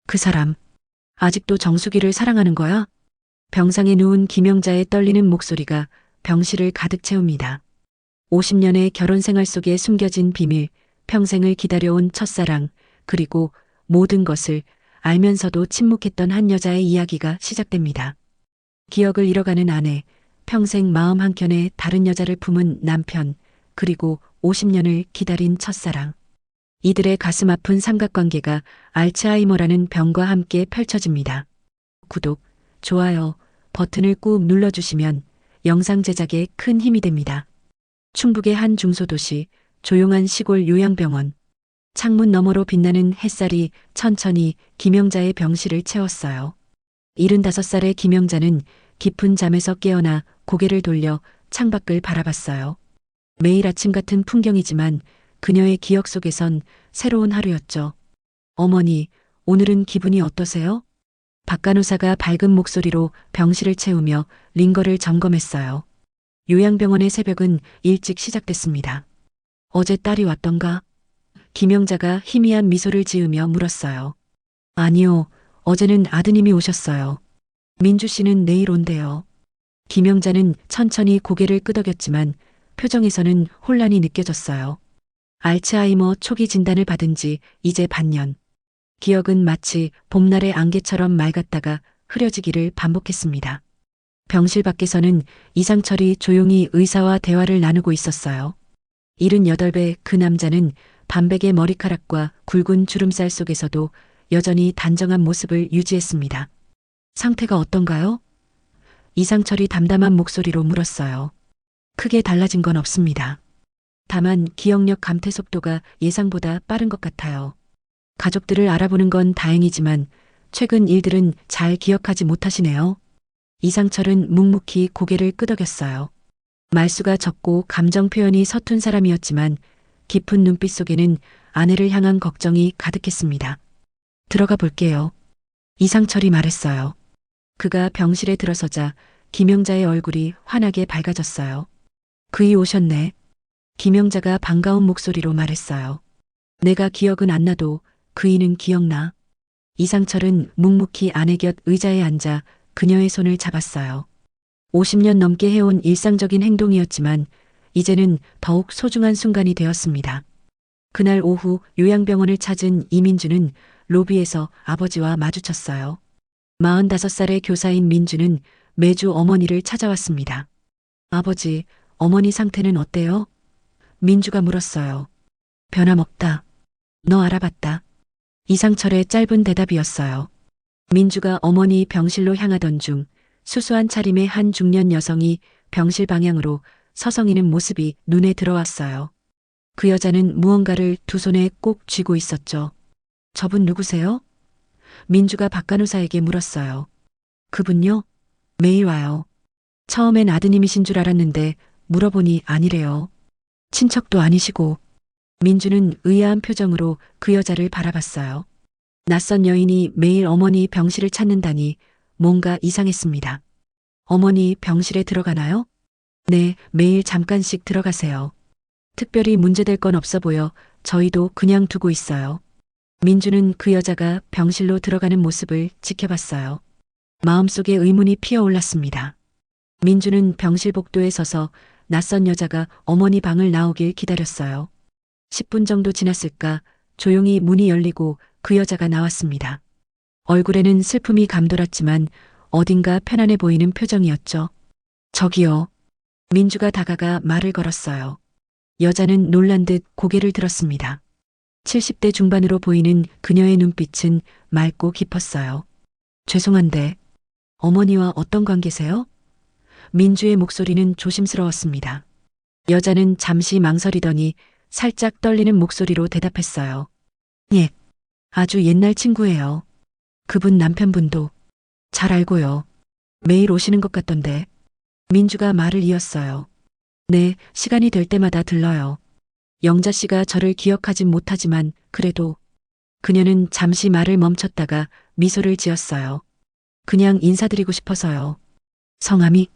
그 사람, 아직도 정수기를 사랑하는 거야? 병상에 누운 김영자의 떨리는 목소리가 병실을 가득 채웁니다. 50년의 결혼 생활 속에 숨겨진 비밀, 평생을 기다려온 첫사랑, 그리고 모든 것을 알면서도 침묵했던 한 여자의 이야기가 시작됩니다. 기억을 잃어가는 아내, 평생 마음 한켠에 다른 여자를 품은 남편, 그리고 50년을 기다린 첫사랑. 이들의 가슴 아픈 삼각관계가 알츠하이머라는 병과 함께 펼쳐집니다. 구독, 좋아요 버튼을 꾹 눌러주시면 영상 제작에 큰 힘이 됩니다. 충북의 한 중소도시, 조용한 시골 요양병원. 창문 너머로 빛나는 햇살이 천천히 김영자의 병실을 채웠어요. 75살의 김영자는 깊은 잠에서 깨어나 고개를 돌려 창밖을 바라봤어요. 매일 아침 같은 풍경이지만 그녀의 기억 속에선 새로운 하루였죠. 어머니, 오늘은 기분이 어떠세요? 박간호사가 밝은 목소리로 병실을 채우며 링거를 점검했어요. 요양병원의 새벽은 일찍 시작됐습니다. 어제 딸이 왔던가? 김영자가 희미한 미소를 지으며 물었어요. 아니요, 어제는 아드님이 오셨어요. 민주 씨는 내일 온대요. 김영자는 천천히 고개를 끄덕였지만 표정에서는 혼란이 느껴졌어요. 알츠하이머 초기 진단을 받은 지 이제 반년. 기억은 마치 봄날의 안개처럼 맑았다가 흐려지기를 반복했습니다. 병실 밖에서는 이상철이 조용히 의사와 대화를 나누고 있었어요. 78배 그 남자는 반백의 머리카락과 굵은 주름살 속에서도 여전히 단정한 모습을 유지했습니다. 상태가 어떤가요? 이상철이 담담한 목소리로 물었어요. 크게 달라진 건 없습니다. 다만 기억력 감퇴 속도가 예상보다 빠른 것 같아요. 가족들을 알아보는 건 다행이지만 최근 일들은 잘 기억하지 못하시네요. 이상철은 묵묵히 고개를 끄덕였어요. 말수가 적고 감정 표현이 서툰 사람이었지만 깊은 눈빛 속에는 아내를 향한 걱정이 가득했습니다. 들어가 볼게요. 이상철이 말했어요. 그가 병실에 들어서자 김영자의 얼굴이 환하게 밝아졌어요. 그이 오셨네. 김영자가 반가운 목소리로 말했어요. 내가 기억은 안 나도 그이는 기억나. 이상철은 묵묵히 아내 곁 의자에 앉아 그녀의 손을 잡았어요. 50년 넘게 해온 일상적인 행동이었지만 이제는 더욱 소중한 순간이 되었습니다. 그날 오후 요양병원을 찾은 이민주는 로비에서 아버지와 마주쳤어요. 45살의 교사인 민주는 매주 어머니를 찾아왔습니다. 아버지, 어머니 상태는 어때요? 민주가 물었어요. 변함없다. 너 알아봤다. 이상철의 짧은 대답이었어요. 민주가 어머니 병실로 향하던 중 수수한 차림의 한 중년 여성이 병실 방향으로 서성이는 모습이 눈에 들어왔어요. 그 여자는 무언가를 두 손에 꼭 쥐고 있었죠. 저분 누구세요? 민주가 박간호사에게 물었어요. 그분요? 매일 와요. 처음엔 아드님이신 줄 알았는데 물어보니 아니래요. 친척도 아니시고. 민주는 의아한 표정으로 그 여자를 바라봤어요. 낯선 여인이 매일 어머니 병실을 찾는다니 뭔가 이상했습니다. 어머니 병실에 들어가나요? 네, 매일 잠깐씩 들어가세요. 특별히 문제될 건 없어 보여 저희도 그냥 두고 있어요. 민주는 그 여자가 병실로 들어가는 모습을 지켜봤어요. 마음속에 의문이 피어올랐습니다. 민주는 병실 복도에 서서 낯선 여자가 어머니 방을 나오길 기다렸어요. 10분 정도 지났을까 조용히 문이 열리고 그 여자가 나왔습니다. 얼굴에는 슬픔이 감돌았지만 어딘가 편안해 보이는 표정이었죠. 저기요. 민주가 다가가 말을 걸었어요. 여자는 놀란 듯 고개를 들었습니다. 70대 중반으로 보이는 그녀의 눈빛은 맑고 깊었어요. 죄송한데 어머니와 어떤 관계세요? 민주의 목소리는 조심스러웠습니다. 여자는 잠시 망설이더니 살짝 떨리는 목소리로 대답했어요. 예, 아주 옛날 친구예요. 그분 남편분도 잘 알고요. 매일 오시는 것 같던데. 민주가 말을 이었어요. 네, 시간이 될 때마다 들러요. 영자 씨가 저를 기억하진 못하지만 그래도. 그녀는 잠시 말을 멈췄다가 미소를 지었어요. 그냥 인사드리고 싶어서요. 성함이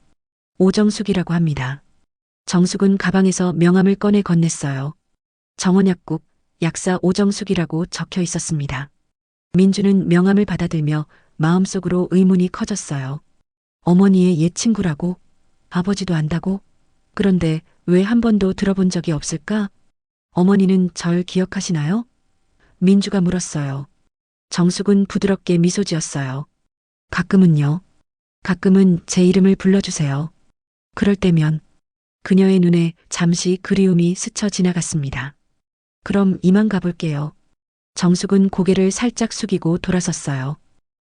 오정숙이라고 합니다. 정숙은 가방에서 명함을 꺼내 건넸어요. 정원약국 약사 오정숙이라고 적혀 있었습니다. 민주는 명함을 받아들며 마음속으로 의문이 커졌어요. 어머니의 옛 친구라고? 아버지도 안다고? 그런데 왜 한 번도 들어본 적이 없을까? 어머니는 절 기억하시나요? 민주가 물었어요. 정숙은 부드럽게 미소 지었어요. 가끔은요. 가끔은 제 이름을 불러주세요. 그럴 때면 그녀의 눈에 잠시 그리움이 스쳐 지나갔습니다. 그럼 이만 가볼게요. 정숙은 고개를 살짝 숙이고 돌아섰어요.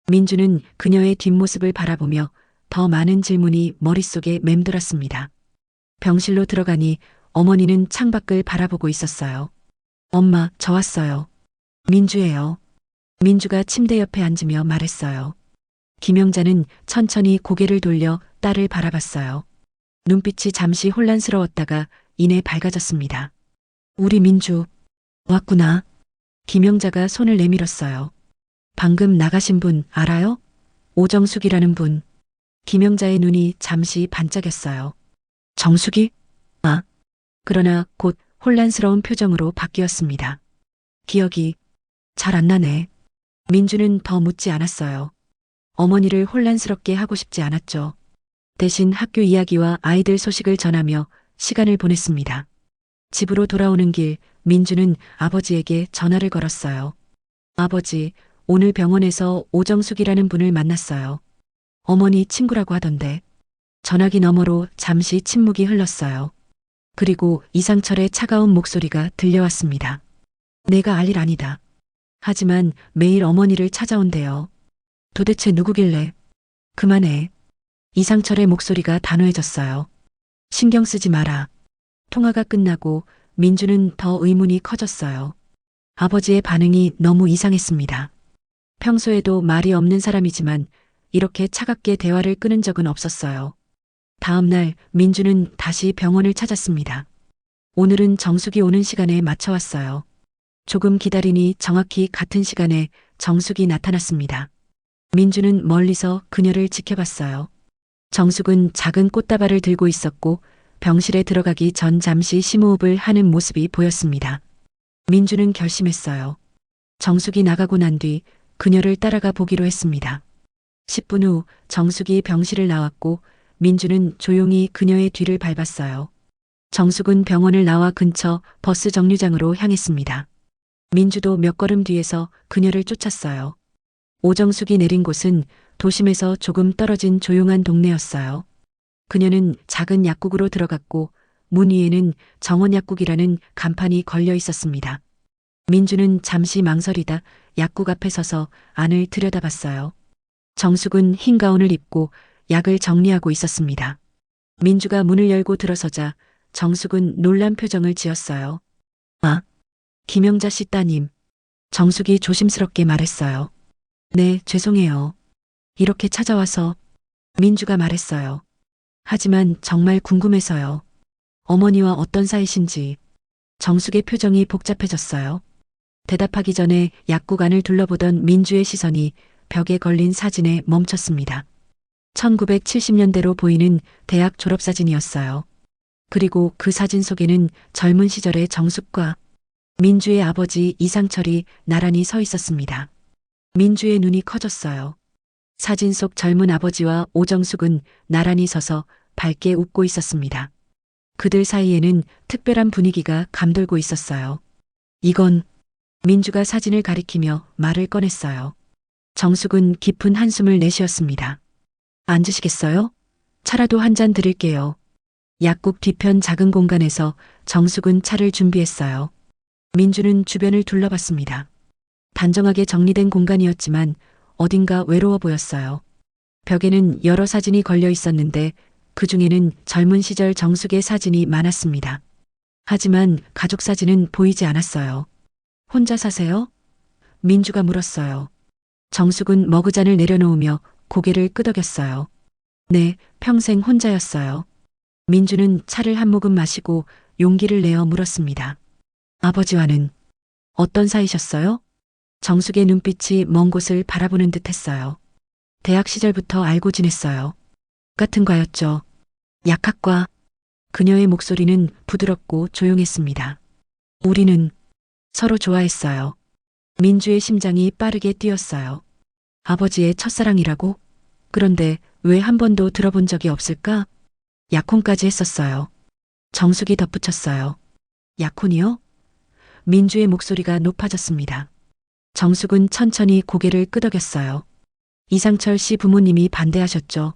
민주는 그녀의 뒷모습을 바라보며 더 많은 질문이 머릿속에 맴돌았습니다. 병실로 들어가니 어머니는 창밖을 바라보고 있었어요. 엄마, 저 왔어요. 민주예요. 민주가 침대 옆에 앉으며 말했어요. 김영자는 천천히 고개를 돌려 딸을 바라봤어요. 눈빛이 잠시 혼란스러웠다가 이내 밝아졌습니다. 우리 민주, 왔구나. 김영자가 손을 내밀었어요. 방금 나가신 분 알아요? 오정숙이라는 분. 김영자의 눈이 잠시 반짝였어요. 정숙이? 아. 그러나 곧 혼란스러운 표정으로 바뀌었습니다. 기억이 잘 안 나네. 민주는 더 묻지 않았어요. 어머니를 혼란스럽게 하고 싶지 않았죠. 대신 학교 이야기와 아이들 소식을 전하며 시간을 보냈습니다. 집으로 돌아오는 길 민주는 아버지에게 전화를 걸었어요. 아버지, 오늘 병원에서 오정숙이라는 분을 만났어요. 어머니 친구라고 하던데. 전화기 너머로 잠시 침묵이 흘렀어요. 그리고 이상철의 차가운 목소리가 들려왔습니다. 내가 알 일 아니다. 하지만 매일 어머니를 찾아온대요. 도대체 누구길래? 그만해. 이상철의 목소리가 단호해졌어요. 신경 쓰지 마라. 통화가 끝나고 민주는 더 의문이 커졌어요. 아버지의 반응이 너무 이상했습니다. 평소에도 말이 없는 사람이지만 이렇게 차갑게 대화를 끊은 적은 없었어요. 다음 날 민주는 다시 병원을 찾았습니다. 오늘은 정숙이 오는 시간에 맞춰왔어요. 조금 기다리니 정확히 같은 시간에 정숙이 나타났습니다. 민주는 멀리서 그녀를 지켜봤어요. 정숙은 작은 꽃다발을 들고 있었고 병실에 들어가기 전 잠시 심호흡을 하는 모습이 보였습니다. 민주는 결심했어요. 정숙이 나가고 난 뒤 그녀를 따라가 보기로 했습니다. 10분 후 정숙이 병실을 나왔고 민주는 조용히 그녀의 뒤를 밟았어요. 정숙은 병원을 나와 근처 버스 정류장으로 향했습니다. 민주도 몇 걸음 뒤에서 그녀를 쫓았어요. 오정숙이 내린 곳은 도심에서 조금 떨어진 조용한 동네였어요. 그녀는 작은 약국으로 들어갔고 문 위에는 정원약국이라는 간판이 걸려 있었습니다. 민주는 잠시 망설이다 약국 앞에 서서 안을 들여다봤어요. 정숙은 흰 가운을 입고 약을 정리하고 있었습니다. 민주가 문을 열고 들어서자 정숙은 놀란 표정을 지었어요. 아, 김영자 씨 따님. 정숙이 조심스럽게 말했어요. 네, 죄송해요. 이렇게 찾아와서. 민주가 말했어요. 하지만 정말 궁금해서요. 어머니와 어떤 사이신지. 정숙의 표정이 복잡해졌어요. 대답하기 전에 약국 안을 둘러보던 민주의 시선이 벽에 걸린 사진에 멈췄습니다. 1970년대로 보이는 대학 졸업사진이었어요. 그리고 그 사진 속에는 젊은 시절의 정숙과 민주의 아버지 이상철이 나란히 서 있었습니다. 민주의 눈이 커졌어요. 사진 속 젊은 아버지와 오정숙은 나란히 서서 밝게 웃고 있었습니다. 그들 사이에는 특별한 분위기가 감돌고 있었어요. 이건 민주가 사진을 가리키며 말을 꺼냈어요. 정숙은 깊은 한숨을 내쉬었습니다. 앉으시겠어요? 차라도 한 잔 드릴게요. 약국 뒤편 작은 공간에서 정숙은 차를 준비했어요. 민주는 주변을 둘러봤습니다. 단정하게 정리된 공간이었지만 어딘가 외로워 보였어요. 벽에는 여러 사진이 걸려 있었는데 그 중에는 젊은 시절 정숙의 사진이 많았습니다. 하지만 가족 사진은 보이지 않았어요. 혼자 사세요? 민주가 물었어요. 정숙은 머그잔을 내려놓으며 고개를 끄덕였어요. 네, 평생 혼자였어요. 민주는 차를 한 모금 마시고 용기를 내어 물었습니다. 아버지와는 어떤 사이셨어요? 정숙의 눈빛이 먼 곳을 바라보는 듯 했어요. 대학 시절부터 알고 지냈어요. 같은 과였죠. 약학과. 그녀의 목소리는 부드럽고 조용했습니다. 우리는 서로 좋아했어요. 민주의 심장이 빠르게 뛰었어요. 아버지의 첫사랑이라고? 그런데 왜 한 번도 들어본 적이 없을까? 약혼까지 했었어요. 정숙이 덧붙였어요. 약혼이요? 민주의 목소리가 높아졌습니다. 정숙은 천천히 고개를 끄덕였어요. 이상철 씨 부모님이 반대하셨죠.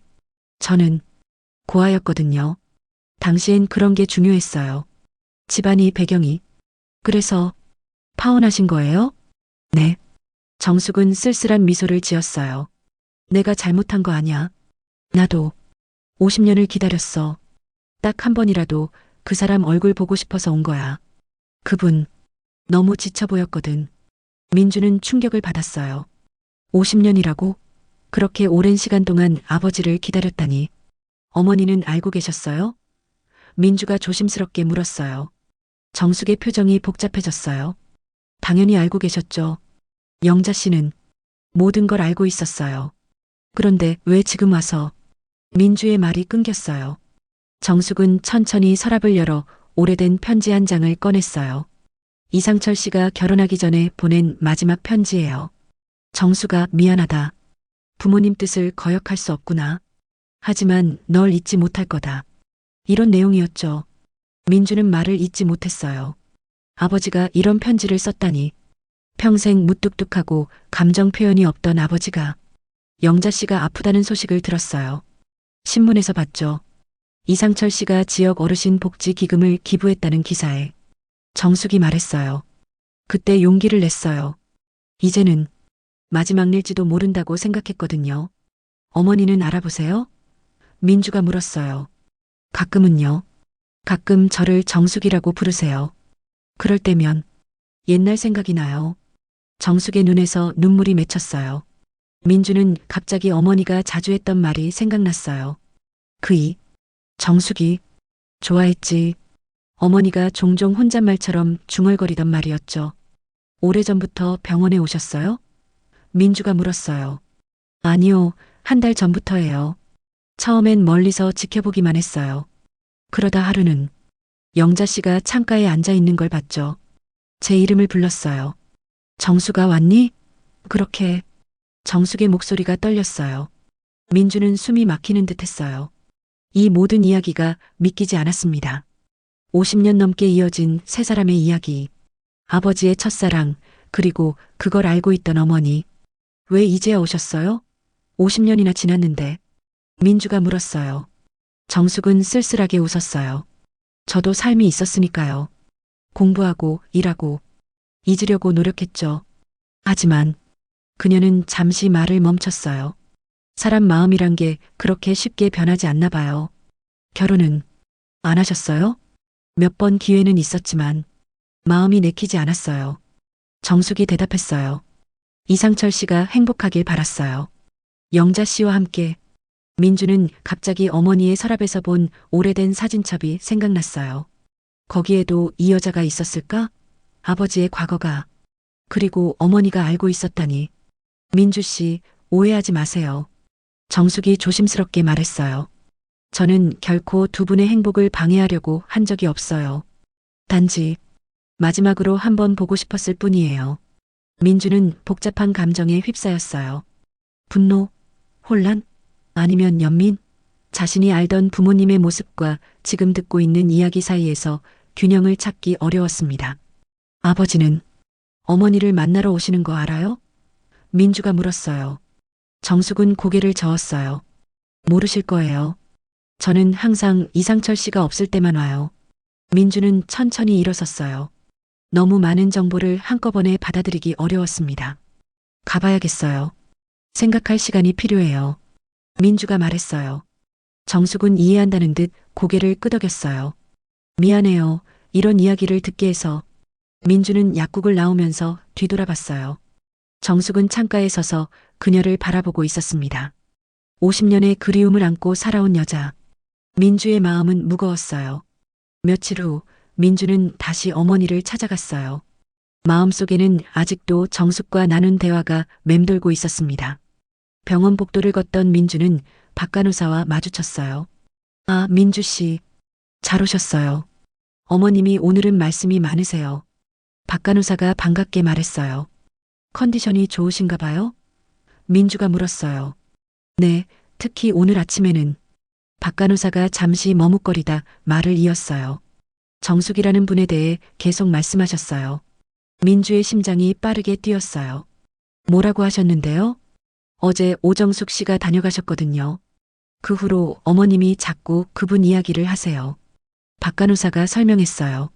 저는 고아였거든요. 당시엔 그런 게 중요했어요. 집안이 배경이. 그래서 파혼하신 거예요? 네. 정숙은 쓸쓸한 미소를 지었어요. 내가 잘못한 거 아니야. 나도 50년을 기다렸어. 딱 한 번이라도 그 사람 얼굴 보고 싶어서 온 거야. 그분 너무 지쳐 보였거든. 민주는 충격을 받았어요. 50년이라고? 그렇게 오랜 시간 동안 아버지를 기다렸다니. 어머니는 알고 계셨어요? 민주가 조심스럽게 물었어요. 정숙의 표정이 복잡해졌어요. 당연히 알고 계셨죠. 영자 씨는 모든 걸 알고 있었어요. 그런데 왜 지금 와서? 민주의 말이 끊겼어요. 정숙은 천천히 서랍을 열어 오래된 편지 한 장을 꺼냈어요. 이상철 씨가 결혼하기 전에 보낸 마지막 편지예요. 정수가 미안하다. 부모님 뜻을 거역할 수 없구나. 하지만 널 잊지 못할 거다. 이런 내용이었죠. 민주는 말을 잊지 못했어요. 아버지가 이런 편지를 썼다니. 평생 무뚝뚝하고 감정 표현이 없던 아버지가 영자 씨가 아프다는 소식을 들었어요. 신문에서 봤죠. 이상철 씨가 지역 어르신 복지 기금을 기부했다는 기사에. 정숙이 말했어요. 그때 용기를 냈어요. 이제는 마지막 일지도 모른다고 생각했거든요. 어머니는 알아보세요? 민주가 물었어요. 가끔은요. 가끔 저를 정숙이라고 부르세요. 그럴 때면 옛날 생각이 나요. 정숙의 눈에서 눈물이 맺혔어요. 민주는 갑자기 어머니가 자주 했던 말이 생각났어요. 정숙이 좋아했지. 어머니가 종종 혼잣말처럼 중얼거리던 말이었죠. 오래전부터 병원에 오셨어요? 민주가 물었어요. 아니요, 한 달 전부터예요. 처음엔 멀리서 지켜보기만 했어요. 그러다 하루는 영자 씨가 창가에 앉아 있는 걸 봤죠. 제 이름을 불렀어요. 정수가 왔니? 그렇게 정숙의 목소리가 떨렸어요. 민주는 숨이 막히는 듯 했어요. 이 모든 이야기가 믿기지 않았습니다. 50년 넘게 이어진 세 사람의 이야기. 아버지의 첫사랑, 그리고 그걸 알고 있던 어머니. 왜 이제야 오셨어요? 50년이나 지났는데. 민주가 물었어요. 정숙은 쓸쓸하게 웃었어요. 저도 삶이 있었으니까요. 공부하고 일하고 잊으려고 노력했죠. 하지만 그녀는 잠시 말을 멈췄어요. 사람 마음이란 게 그렇게 쉽게 변하지 않나 봐요. 결혼은 안 하셨어요? 몇 번 기회는 있었지만 마음이 내키지 않았어요. 정숙이 대답했어요. 이상철 씨가 행복하길 바랐어요. 영자 씨와 함께. 민주는 갑자기 어머니의 서랍에서 본 오래된 사진첩이 생각났어요. 거기에도 이 여자가 있었을까? 아버지의 과거가. 그리고 어머니가 알고 있었다니. 민주 씨, 오해하지 마세요. 정숙이 조심스럽게 말했어요. 저는 결코 두 분의 행복을 방해하려고 한 적이 없어요. 단지 마지막으로 한번 보고 싶었을 뿐이에요. 민주는 복잡한 감정에 휩싸였어요. 분노, 혼란, 아니면 연민? 자신이 알던 부모님의 모습과 지금 듣고 있는 이야기 사이에서 균형을 찾기 어려웠습니다. 아버지는 어머니를 만나러 오시는 거 알아요? 민주가 물었어요. 정숙은 고개를 저었어요. 모르실 거예요. 저는 항상 이상철 씨가 없을 때만 와요. 민주는 천천히 일어섰어요. 너무 많은 정보를 한꺼번에 받아들이기 어려웠습니다. 가봐야겠어요. 생각할 시간이 필요해요. 민주가 말했어요. 정숙은 이해한다는 듯 고개를 끄덕였어요. 미안해요. 이런 이야기를 듣게 해서. 민주는 약국을 나오면서 뒤돌아봤어요. 정숙은 창가에 서서 그녀를 바라보고 있었습니다. 50년의 그리움을 안고 살아온 여자. 민주의 마음은 무거웠어요. 며칠 후 민주는 다시 어머니를 찾아갔어요. 마음속에는 아직도 정숙과 나눈 대화가 맴돌고 있었습니다. 병원 복도를 걷던 민주는 박간호사와 마주쳤어요. 아, 민주 씨. 잘 오셨어요. 어머님이 오늘은 말씀이 많으세요. 박간호사가 반갑게 말했어요. 컨디션이 좋으신가 봐요? 민주가 물었어요. 네, 특히 오늘 아침에는. 박 간호사가 잠시 머뭇거리다 말을 이었어요. 정숙이라는 분에 대해 계속 말씀하셨어요. 민주의 심장이 빠르게 뛰었어요. 뭐라고 하셨는데요? 어제 오정숙 씨가 다녀가셨거든요. 그 후로 어머님이 자꾸 그분 이야기를 하세요. 박 간호사가 설명했어요.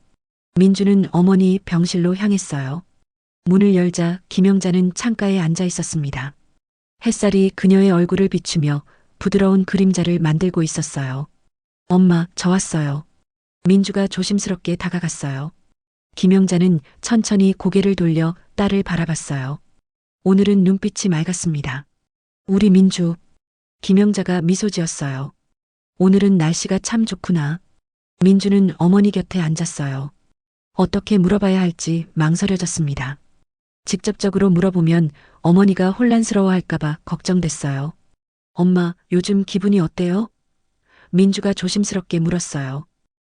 민주는 어머니 병실로 향했어요. 문을 열자 김영자는 창가에 앉아 있었습니다. 햇살이 그녀의 얼굴을 비추며 부드러운 그림자를 만들고 있었어요. 엄마, 저 왔어요. 민주가 조심스럽게 다가갔어요. 김영자는 천천히 고개를 돌려 딸을 바라봤어요. 오늘은 눈빛이 맑았습니다. 우리 민주. 김영자가 미소 지었어요. 오늘은 날씨가 참 좋구나. 민주는 어머니 곁에 앉았어요. 어떻게 물어봐야 할지 망설여졌습니다. 직접적으로 물어보면 어머니가 혼란스러워할까봐 걱정됐어요. 엄마, 요즘 기분이 어때요? 민주가 조심스럽게 물었어요.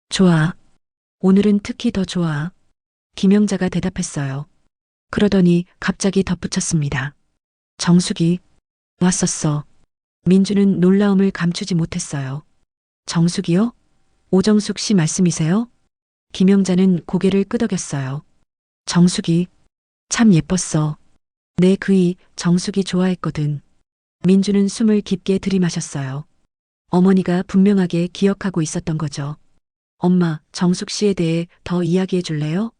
좋아. 오늘은 특히 더 좋아. 김영자가 대답했어요. 그러더니 갑자기 덧붙였습니다. 정숙이 왔었어. 민주는 놀라움을 감추지 못했어요. 정숙이요? 오정숙 씨 말씀이세요? 김영자는 고개를 끄덕였어요. 정숙이 참 예뻤어. 내 그이 정숙이 좋아했거든. 민주는 숨을 깊게 들이마셨어요. 어머니가 분명하게 기억하고 있었던 거죠. 엄마, 정숙 씨에 대해 더 이야기해 줄래요?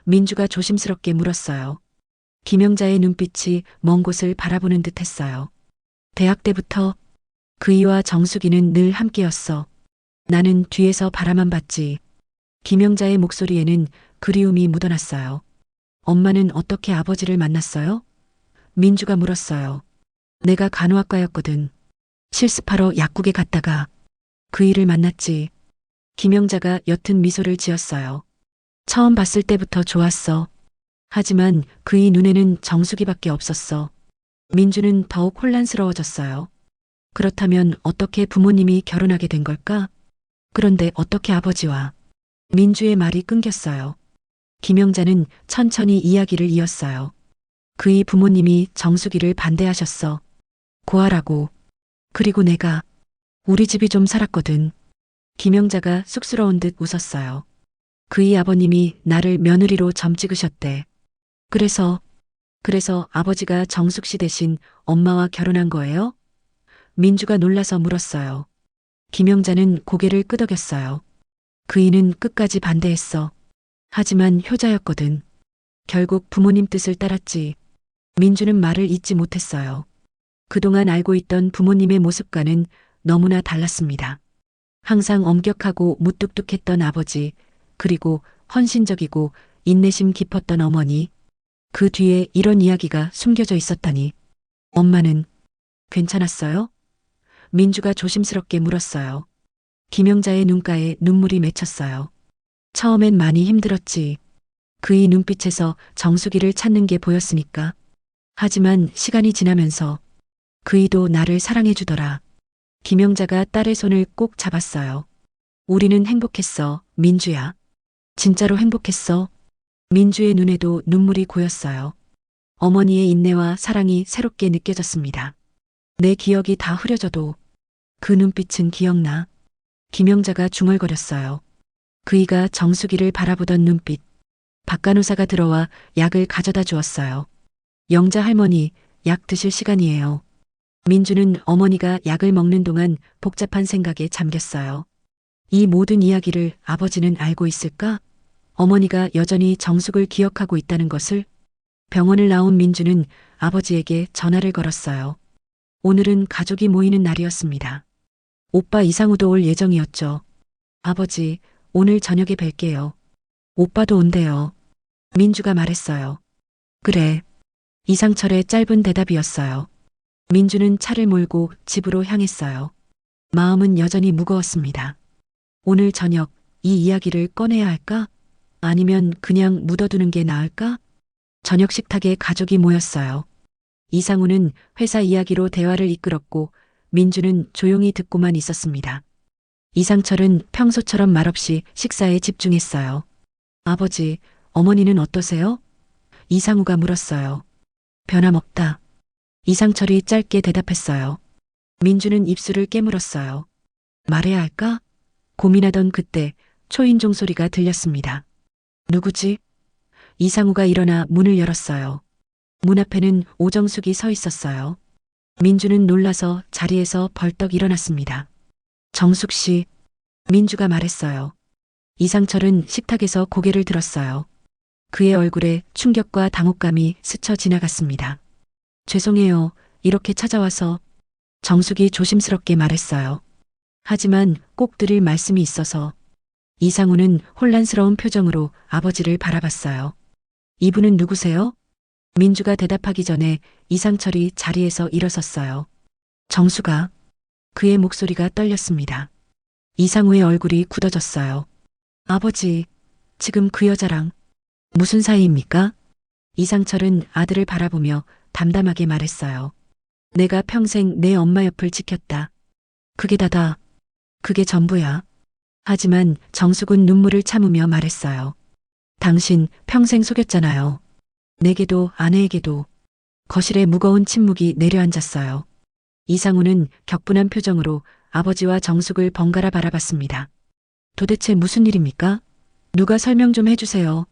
민주가 조심스럽게 물었어요. 김영자의 눈빛이 먼 곳을 바라보는 듯 했어요. 대학 때부터 그이와 정숙이는 늘 함께였어. 나는 뒤에서 바라만 봤지. 김영자의 목소리에는 그리움이 묻어났어요. 엄마는 어떻게 아버지를 만났어요? 민주가 물었어요. 내가 간호학과였거든. 실습하러 약국에 갔다가 그이를 만났지. 김영자가 옅은 미소를 지었어요. 처음 봤을 때부터 좋았어. 하지만 그이 눈에는 정숙이밖에 없었어. 민주는 더욱 혼란스러워졌어요. 그렇다면 어떻게 부모님이 결혼하게 된 걸까? 그런데 어떻게 아버지와? 민주의 말이 끊겼어요. 김영자는 천천히 이야기를 이었어요. 그이 부모님이 정숙이를 반대하셨어. 고아라고. 그리고 내가 우리 집이 좀 살았거든. 김영자가 쑥스러운 듯 웃었어요. 그이 아버님이 나를 며느리로 점 찍으셨대. 그래서 아버지가 정숙 씨 대신 엄마와 결혼한 거예요? 민주가 놀라서 물었어요. 김영자는 고개를 끄덕였어요. 그이는 끝까지 반대했어. 하지만 효자였거든. 결국 부모님 뜻을 따랐지. 민주는 말을 잇지 못했어요. 그동안 알고 있던 부모님의 모습과는 너무나 달랐습니다. 항상 엄격하고 무뚝뚝했던 아버지, 그리고 헌신적이고 인내심 깊었던 어머니. 그 뒤에 이런 이야기가 숨겨져 있었다니. 엄마는 괜찮았어요? 민주가 조심스럽게 물었어요. 김영자의 눈가에 눈물이 맺혔어요. 처음엔 많이 힘들었지. 그의 눈빛에서 정숙이를 찾는 게 보였으니까. 하지만 시간이 지나면서 그이도 나를 사랑해주더라. 김영자가 딸의 손을 꼭 잡았어요. 우리는 행복했어, 민주야. 진짜로 행복했어. 민주의 눈에도 눈물이 고였어요. 어머니의 인내와 사랑이 새롭게 느껴졌습니다. 내 기억이 다 흐려져도 그 눈빛은 기억나. 김영자가 중얼거렸어요. 그이가 정숙이를 바라보던 눈빛. 박 간호사가 들어와 약을 가져다 주었어요. 영자 할머니, 약 드실 시간이에요. 민주는 어머니가 약을 먹는 동안 복잡한 생각에 잠겼어요. 이 모든 이야기를 아버지는 알고 있을까? 어머니가 여전히 정숙을 기억하고 있다는 것을? 병원을 나온 민주는 아버지에게 전화를 걸었어요. 오늘은 가족이 모이는 날이었습니다. 오빠 이상우도 올 예정이었죠. 아버지, 오늘 저녁에 뵐게요. 오빠도 온대요. 민주가 말했어요. 그래. 이상철의 짧은 대답이었어요. 민주는 차를 몰고 집으로 향했어요. 마음은 여전히 무거웠습니다. 오늘 저녁 이 이야기를 꺼내야 할까? 아니면 그냥 묻어두는 게 나을까? 저녁 식탁에 가족이 모였어요. 이상우는 회사 이야기로 대화를 이끌었고 민주는 조용히 듣고만 있었습니다. 이상철은 평소처럼 말없이 식사에 집중했어요. 아버지, 어머니는 어떠세요? 이상우가 물었어요. 변함없다. 이상철이 짧게 대답했어요. 민주는 입술을 깨물었어요. 말해야 할까? 고민하던 그때 초인종 소리가 들렸습니다. 누구지? 이상우가 일어나 문을 열었어요. 문 앞에는 오정숙이 서 있었어요. 민주는 놀라서 자리에서 벌떡 일어났습니다. 정숙 씨, 민주가 말했어요. 이상철은 식탁에서 고개를 들었어요. 그의 얼굴에 충격과 당혹감이 스쳐 지나갔습니다. 죄송해요. 이렇게 찾아와서. 정숙이 조심스럽게 말했어요. 하지만 꼭 드릴 말씀이 있어서. 이상우는 혼란스러운 표정으로 아버지를 바라봤어요. 이분은 누구세요? 민주가 대답하기 전에 이상철이 자리에서 일어섰어요. 정수가. 그의 목소리가 떨렸습니다. 이상우의 얼굴이 굳어졌어요. 아버지, 지금 그 여자랑 무슨 사이입니까? 이상철은 아들을 바라보며 담담하게 말했어요. 내가 평생 내 엄마 옆을 지켰다. 그게 다다. 그게 전부야. 하지만 정숙은 눈물을 참으며 말했어요. 당신 평생 속였잖아요. 내게도 아내에게도. 거실에 무거운 침묵이 내려앉았어요. 이상우는 격분한 표정으로 아버지와 정숙을 번갈아 바라봤습니다. 도대체 무슨 일입니까? 누가 설명 좀 해주세요.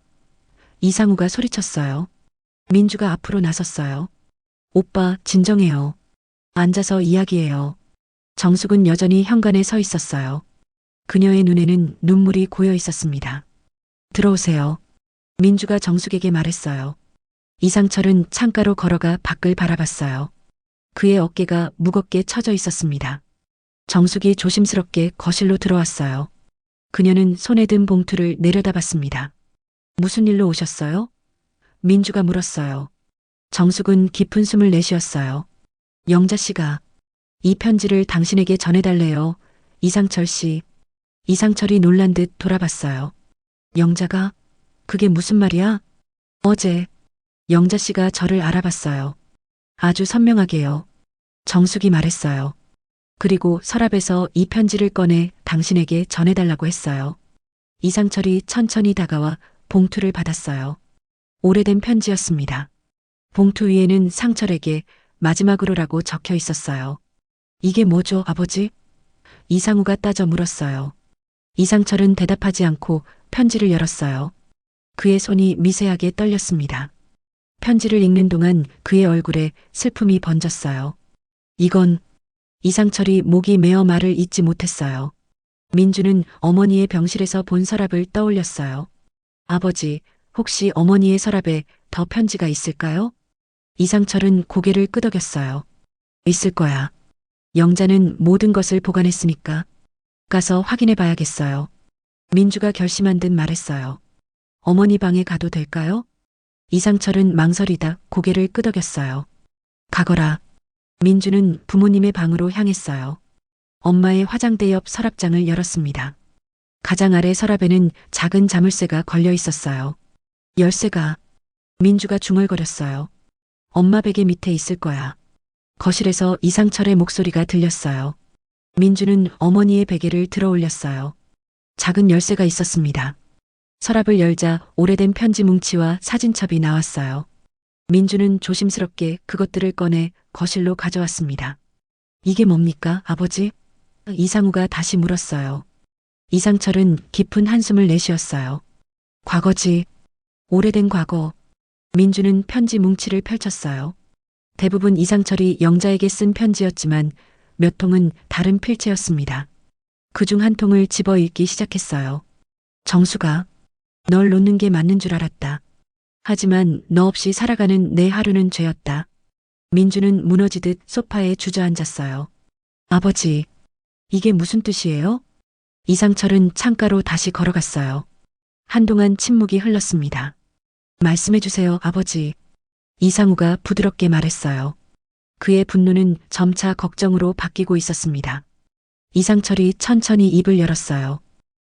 이상우가 소리쳤어요. 민주가 앞으로 나섰어요. 오빠, 진정해요. 앉아서 이야기해요. 정숙은 여전히 현관에 서 있었어요. 그녀의 눈에는 눈물이 고여 있었습니다. 들어오세요. 민주가 정숙에게 말했어요. 이상철은 창가로 걸어가 밖을 바라봤어요. 그의 어깨가 무겁게 처져 있었습니다. 정숙이 조심스럽게 거실로 들어왔어요. 그녀는 손에 든 봉투를 내려다봤습니다. 무슨 일로 오셨어요? 민주가 물었어요. 정숙은 깊은 숨을 내쉬었어요. 영자 씨가 이 편지를 당신에게 전해달래요. 이상철 씨. 이상철이 놀란 듯 돌아봤어요. 영자가? 그게 무슨 말이야? 어제 영자 씨가 저를 알아봤어요. 아주 선명하게요. 정숙이 말했어요. 그리고 서랍에서 이 편지를 꺼내 당신에게 전해달라고 했어요. 이상철이 천천히 다가와 봉투를 받았어요. 오래된 편지였습니다. 봉투 위에는 상철에게 마지막으로라고 적혀 있었어요. 이게 뭐죠, 아버지? 이상우가 따져 물었어요. 이상철은 대답하지 않고 편지를 열었어요. 그의 손이 미세하게 떨렸습니다. 편지를 읽는 동안 그의 얼굴에 슬픔이 번졌어요. 이건. 이상철이 목이 메어 말을 잇지 못했어요. 민주는 어머니의 병실에서 본 서랍을 떠올렸어요. 아버지, 혹시 어머니의 서랍에 더 편지가 있을까요? 이상철은 고개를 끄덕였어요. 있을 거야. 영자는 모든 것을 보관했으니까. 가서 확인해 봐야겠어요. 민주가 결심한 듯 말했어요. 어머니 방에 가도 될까요? 이상철은 망설이다 고개를 끄덕였어요. 가거라. 민주는 부모님의 방으로 향했어요. 엄마의 화장대 옆 서랍장을 열었습니다. 가장 아래 서랍에는 작은 자물쇠가 걸려 있었어요. 열쇠가. 민주가 중얼거렸어요. 엄마 베개 밑에 있을 거야. 거실에서 이상철의 목소리가 들렸어요. 민주는 어머니의 베개를 들어 올렸어요. 작은 열쇠가 있었습니다. 서랍을 열자 오래된 편지 뭉치와 사진첩이 나왔어요. 민주는 조심스럽게 그것들을 꺼내 거실로 가져왔습니다. 이게 뭡니까, 아버지? 이상우가 다시 물었어요. 이상철은 깊은 한숨을 내쉬었어요. 과거지. 오래된 과거. 민주는 편지 뭉치를 펼쳤어요. 대부분 이상철이 영자에게 쓴 편지였지만 몇 통은 다른 필체였습니다. 그중 한 통을 집어 읽기 시작했어요. 정수가. 널 놓는 게 맞는 줄 알았다. 하지만 너 없이 살아가는 내 하루는 죄였다. 민주는 무너지듯 소파에 주저앉았어요. 아버지, 이게 무슨 뜻이에요? 이상철은 창가로 다시 걸어갔어요. 한동안 침묵이 흘렀습니다. 말씀해 주세요, 아버지. 이상우가 부드럽게 말했어요. 그의 분노는 점차 걱정으로 바뀌고 있었습니다. 이상철이 천천히 입을 열었어요.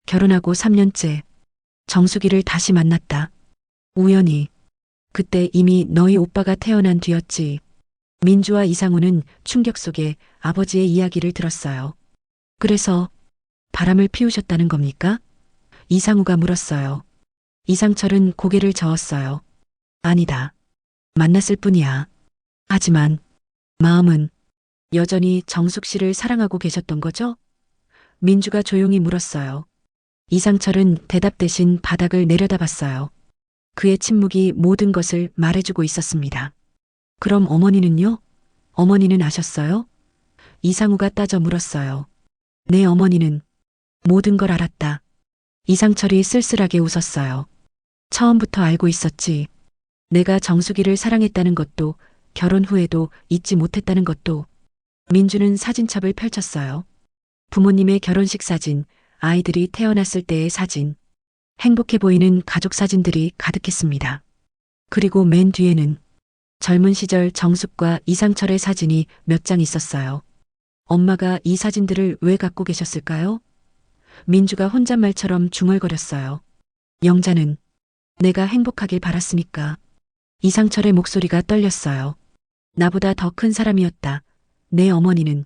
결혼하고 3년째. 정수기를 다시 만났다. 우연히. 그때 이미 너희 오빠가 태어난 뒤였지. 민주와 이상우는 충격 속에 아버지의 이야기를 들었어요. 그래서 바람을 피우셨다는 겁니까? 이상우가 물었어요. 이상철은 고개를 저었어요. 아니다. 만났을 뿐이야. 하지만 마음은 여전히 정숙 씨를 사랑하고 계셨던 거죠? 민주가 조용히 물었어요. 이상철은 대답 대신 바닥을 내려다봤어요. 그의 침묵이 모든 것을 말해주고 있었습니다. 그럼 어머니는요? 어머니는 아셨어요? 이상우가 따져 물었어요. 내 어머니는 모든 걸 알았다. 이상철이 쓸쓸하게 웃었어요. 처음부터 알고 있었지. 내가 정수기를 사랑했다는 것도 결혼 후에도 잊지 못했다는 것도. 민주는 사진첩을 펼쳤어요. 부모님의 결혼식 사진, 아이들이 태어났을 때의 사진, 행복해 보이는 가족 사진들이 가득했습니다. 그리고 맨 뒤에는 젊은 시절 정숙과 이상철의 사진이 몇 장 있었어요. 엄마가 이 사진들을 왜 갖고 계셨을까요? 민주가 혼잣말처럼 중얼거렸어요. 영자는 내가 행복하길 바랐으니까. 이상철의 목소리가 떨렸어요. 나보다 더 큰 사람이었다. 내 어머니는.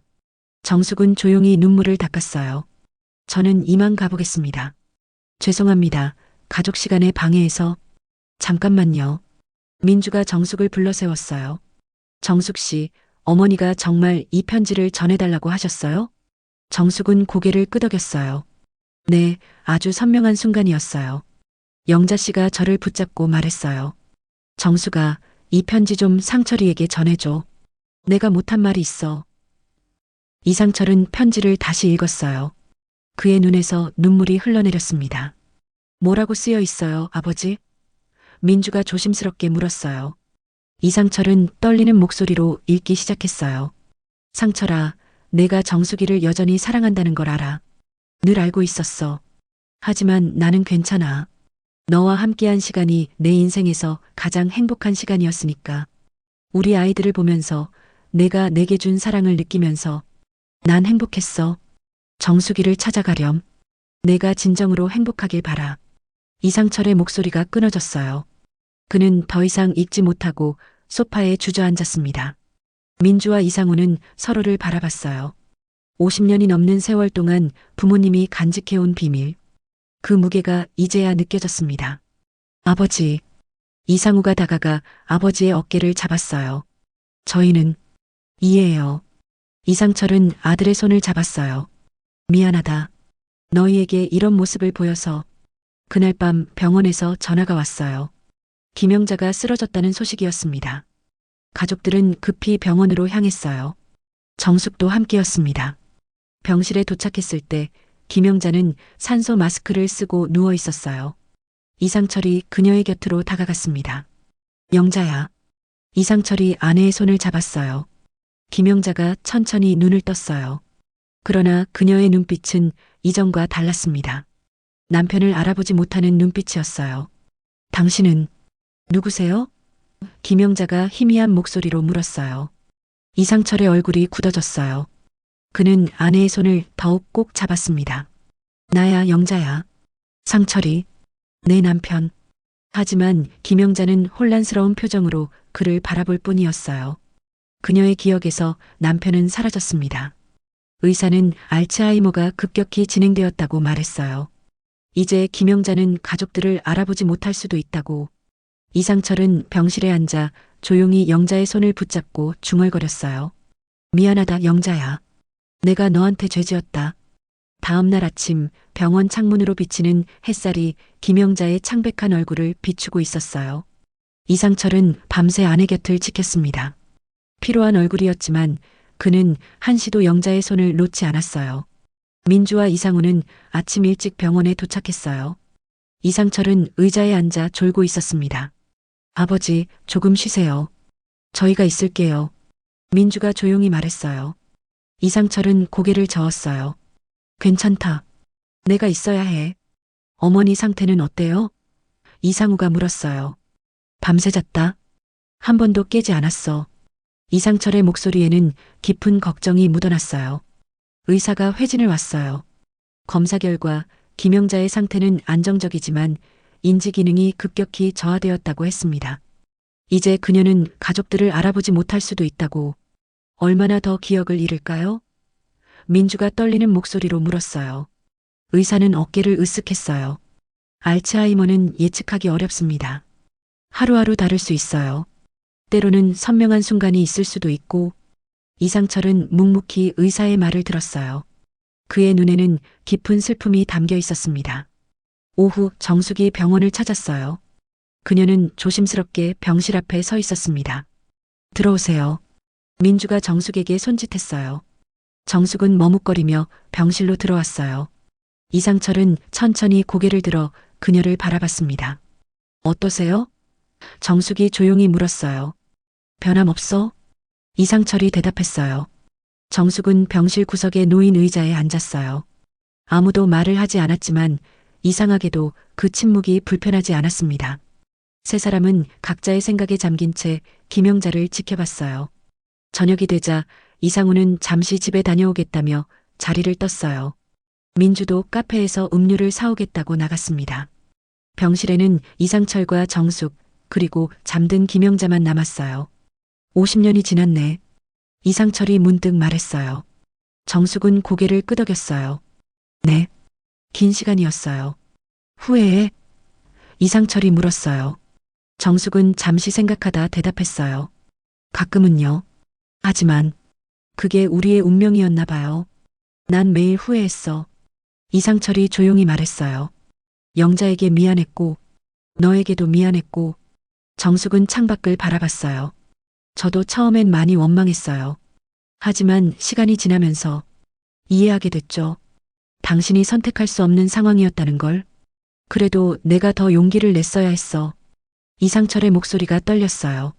정숙은 조용히 눈물을 닦았어요. 저는 이만 가보겠습니다. 죄송합니다. 가족 시간에 방해해서. 잠깐만요. 민주가 정숙을 불러 세웠어요. 정숙 씨, 어머니가 정말 이 편지를 전해달라고 하셨어요? 정숙은 고개를 끄덕였어요. 네, 아주 선명한 순간이었어요. 영자 씨가 저를 붙잡고 말했어요. 정숙아, 이 편지 좀 상철이에게 전해줘. 내가 못한 말이 있어. 이상철은 편지를 다시 읽었어요. 그의 눈에서 눈물이 흘러내렸습니다. 뭐라고 쓰여 있어요, 아버지? 민주가 조심스럽게 물었어요. 이상철은 떨리는 목소리로 읽기 시작했어요. 상철아, 내가 정수기를 여전히 사랑한다는 걸 알아. 늘 알고 있었어. 하지만 나는 괜찮아. 너와 함께한 시간이 내 인생에서 가장 행복한 시간이었으니까. 우리 아이들을 보면서 내가 내게 준 사랑을 느끼면서 난 행복했어. 정수기를 찾아가렴. 내가 진정으로 행복하길 바라. 이상철의 목소리가 끊어졌어요. 그는 더 이상 읽지 못하고 소파에 주저앉았습니다. 민주와 이상우는 서로를 바라봤어요. 50년이 넘는 세월 동안 부모님이 간직해온 비밀. 그 무게가 이제야 느껴졌습니다. 아버지. 이상우가 다가가 아버지의 어깨를 잡았어요. 저희는 이해해요. 이상철은 아들의 손을 잡았어요. 미안하다. 너희에게 이런 모습을 보여서. 그날 밤 병원에서 전화가 왔어요. 김영자가 쓰러졌다는 소식이었습니다. 가족들은 급히 병원으로 향했어요. 정숙도 함께였습니다. 병실에 도착했을 때 김영자는 산소 마스크를 쓰고 누워 있었어요. 이상철이 그녀의 곁으로 다가갔습니다. 영자야. 이상철이 아내의 손을 잡았어요. 김영자가 천천히 눈을 떴어요. 그러나 그녀의 눈빛은 이전과 달랐습니다. 남편을 알아보지 못하는 눈빛이었어요. 당신은 누구세요? 김영자가 희미한 목소리로 물었어요. 이상철의 얼굴이 굳어졌어요. 그는 아내의 손을 더욱 꼭 잡았습니다. 나야, 영자야. 상철이, 내 남편. 하지만 김영자는 혼란스러운 표정으로 그를 바라볼 뿐이었어요. 그녀의 기억에서 남편은 사라졌습니다. 의사는 알츠하이머가 급격히 진행되었다고 말했어요. 이제 김영자는 가족들을 알아보지 못할 수도 있다고. 이상철은 병실에 앉아 조용히 영자의 손을 붙잡고 중얼거렸어요. 미안하다, 영자야. 내가 너한테 죄지었다. 다음 날 아침 병원 창문으로 비치는 햇살이 김영자의 창백한 얼굴을 비추고 있었어요. 이상철은 밤새 아내 곁을 지켰습니다. 피로한 얼굴이었지만 그는 한시도 영자의 손을 놓지 않았어요. 민주와 이상우는 아침 일찍 병원에 도착했어요. 이상철은 의자에 앉아 졸고 있었습니다. 아버지, 조금 쉬세요. 저희가 있을게요. 민주가 조용히 말했어요. 이상철은 고개를 저었어요. 괜찮다. 내가 있어야 해. 어머니 상태는 어때요? 이상우가 물었어요. 밤새 잤다. 한 번도 깨지 않았어. 이상철의 목소리에는 깊은 걱정이 묻어났어요. 의사가 회진을 왔어요. 검사 결과 김영자의 상태는 안정적이지만 인지 기능이 급격히 저하되었다고 했습니다. 이제 그녀는 가족들을 알아보지 못할 수도 있다고. 얼마나 더 기억을 잃을까요? 민주가 떨리는 목소리로 물었어요. 의사는 어깨를 으쓱했어요. 알츠하이머는 예측하기 어렵습니다. 하루하루 다를 수 있어요. 때로는 선명한 순간이 있을 수도 있고. 이상철은 묵묵히 의사의 말을 들었어요. 그의 눈에는 깊은 슬픔이 담겨 있었습니다. 오후 정숙이 병원을 찾았어요. 그녀는 조심스럽게 병실 앞에 서 있었습니다. 들어오세요. 민주가 정숙에게 손짓했어요. 정숙은 머뭇거리며 병실로 들어왔어요. 이상철은 천천히 고개를 들어 그녀를 바라봤습니다. 어떠세요? 정숙이 조용히 물었어요. 변함없어? 이상철이 대답했어요. 정숙은 병실 구석에 놓인 의자에 앉았어요. 아무도 말을 하지 않았지만 이상하게도 그 침묵이 불편하지 않았습니다. 세 사람은 각자의 생각에 잠긴 채 김영자를 지켜봤어요. 저녁이 되자 이상우는 잠시 집에 다녀오겠다며 자리를 떴어요. 민주도 카페에서 음료를 사오겠다고 나갔습니다. 병실에는 이상철과 정숙, 그리고 잠든 김영자만 남았어요. 50년이 지났네. 이상철이 문득 말했어요. 정숙은 고개를 끄덕였어요. 네. 긴 시간이었어요. 후회해? 이상철이 물었어요. 정숙은 잠시 생각하다 대답했어요. 가끔은요. 하지만 그게 우리의 운명이었나 봐요. 난 매일 후회했어. 이상철이 조용히 말했어요. 영자에게 미안했고 너에게도 미안했고. 정숙은 창밖을 바라봤어요. 저도 처음엔 많이 원망했어요. 하지만 시간이 지나면서 이해하게 됐죠. 당신이 선택할 수 없는 상황이었다는 걸. 그래도 내가 더 용기를 냈어야 했어. 이상철의 목소리가 떨렸어요.